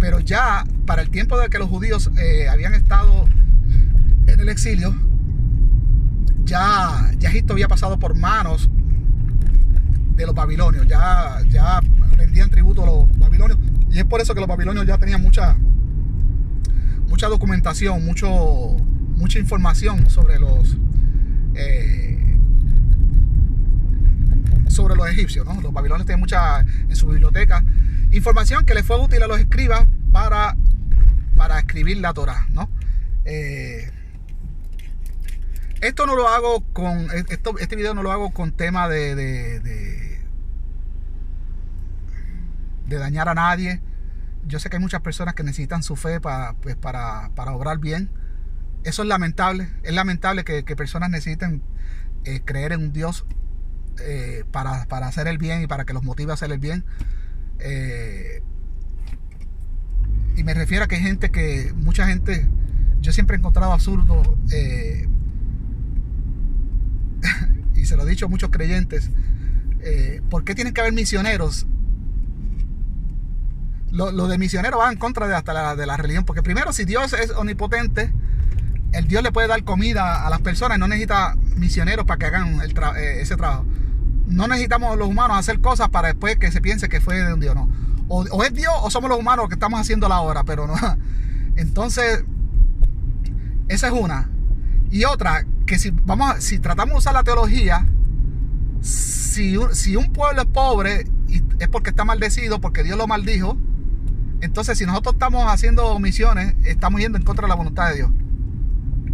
Speaker 1: pero ya para el tiempo de que los judíos habían estado en el exilio, ya Egipto había pasado por manos de los babilonios, ya rendían tributo a los babilonios, y es por eso que los babilonios ya tenían mucha documentación, mucha información sobre los egipcios, ¿no? Los babilonios tenían mucha en su biblioteca información que les fue útil a los escribas para escribir la Torah, ¿no? Esto no lo hago este video no lo hago con tema de dañar a nadie. Yo sé que hay muchas personas que necesitan su fe para obrar bien. Eso es lamentable. Es lamentable que personas necesiten creer en un Dios para hacer el bien y para que los motive a hacer el bien. Y me refiero a que hay mucha gente, yo siempre he encontrado absurdo, y se lo he dicho a muchos creyentes, ¿por qué tienen que haber misioneros? Lo de misioneros va en contra de la religión, porque primero, si Dios es omnipotente, el Dios le puede dar comida a las personas y no necesita misioneros para que hagan ese trabajo. No necesitamos los humanos hacer cosas para después que se piense que fue de un Dios, no. O es Dios o somos los humanos los que estamos haciendo la obra, pero no. Entonces, esa es una. Y otra, que si tratamos de usar la teología, si un pueblo es pobre es porque está maldecido, porque Dios lo maldijo. Entonces, si nosotros estamos haciendo misiones, estamos yendo en contra de la voluntad de Dios.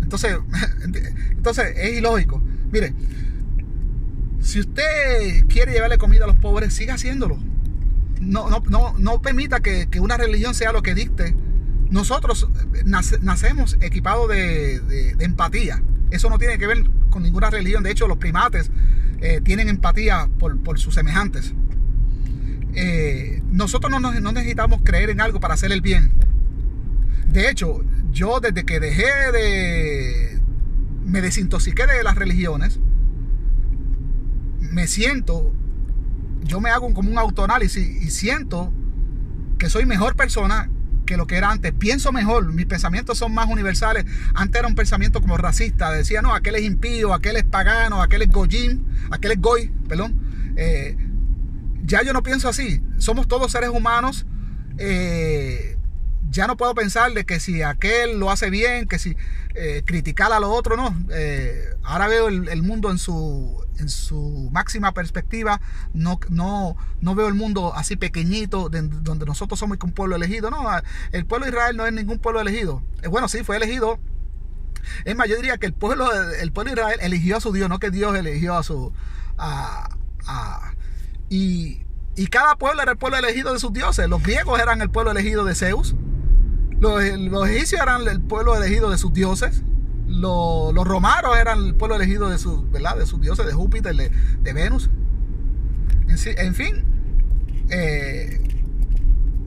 Speaker 1: Entonces es ilógico. Mire, si usted quiere llevarle comida a los pobres, siga haciéndolo. No permita que una religión sea lo que dicte. Nosotros nacemos equipados de empatía. Eso no tiene que ver con ninguna religión. De hecho, los primates tienen empatía por sus semejantes. Nosotros no necesitamos creer en algo para hacer el bien. De hecho, yo desde que dejé me desintoxiqué de las religiones, yo me hago como un autoanálisis y siento que soy mejor persona que lo que era antes. Pienso mejor, mis pensamientos son más universales. Antes era un pensamiento como racista, decía, no, aquel es impío, aquel es pagano, aquel es goyim, aquel es goy, perdón. Ya yo no pienso así. Somos todos seres humanos. Ya no puedo pensar de que si aquel lo hace bien, que si criticar a lo otro, no. Ahora veo el mundo en su máxima perspectiva. No veo el mundo así pequeñito, donde nosotros somos un pueblo elegido. No, el pueblo de Israel no es ningún pueblo elegido. Bueno, sí, fue elegido. Es más, yo diría que el pueblo de Israel eligió a su Dios, no que Dios eligió y cada pueblo era el pueblo elegido de sus dioses. Los griegos eran el pueblo elegido de Zeus. Los egipcios eran el pueblo elegido de sus dioses. Los romanos eran el pueblo elegido de sus dioses, de Júpiter, de Venus. En fin,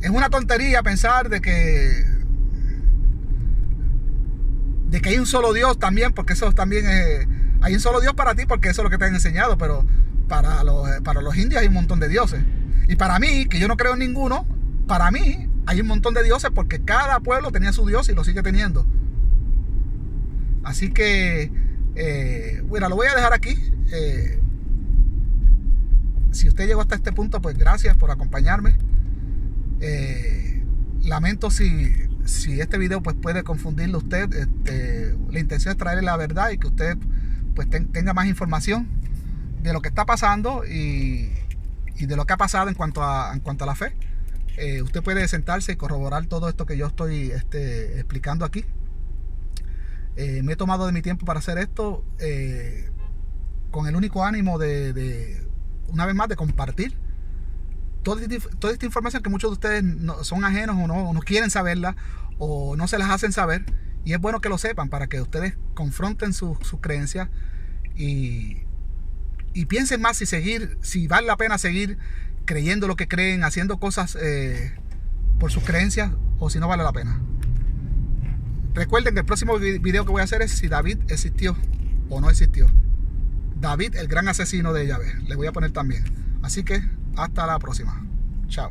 Speaker 1: es una tontería pensar de que hay un solo Dios también, porque eso también hay un solo Dios para ti, porque eso es lo que te han enseñado, pero para los indios hay un montón de dioses. Y para mí, que yo no creo en ninguno, para mí hay un montón de dioses, porque cada pueblo tenía su Dios y lo sigue teniendo. Así que, bueno, lo voy a dejar aquí. Si usted llegó hasta este punto, pues gracias por acompañarme. Lamento si este video pues puede confundirle a usted. La intención es traerle la verdad y que usted pues tenga más información de lo que está pasando y de lo que ha pasado en cuanto a la fe. Usted puede sentarse y corroborar todo esto que yo estoy explicando aquí. Me he tomado de mi tiempo para hacer esto con el único ánimo de una vez más, de compartir toda esta información que muchos de ustedes son ajenos o no quieren saberla o no se las hacen saber, y es bueno que lo sepan para que ustedes confronten sus creencias y piensen más si vale la pena seguir creyendo lo que creen, haciendo cosas por sus creencias, o si no vale la pena. Recuerden que el próximo video que voy a hacer es si David existió o no existió. David, el gran asesino de Yahvé. Le voy a poner también. Así que hasta la próxima. Chao.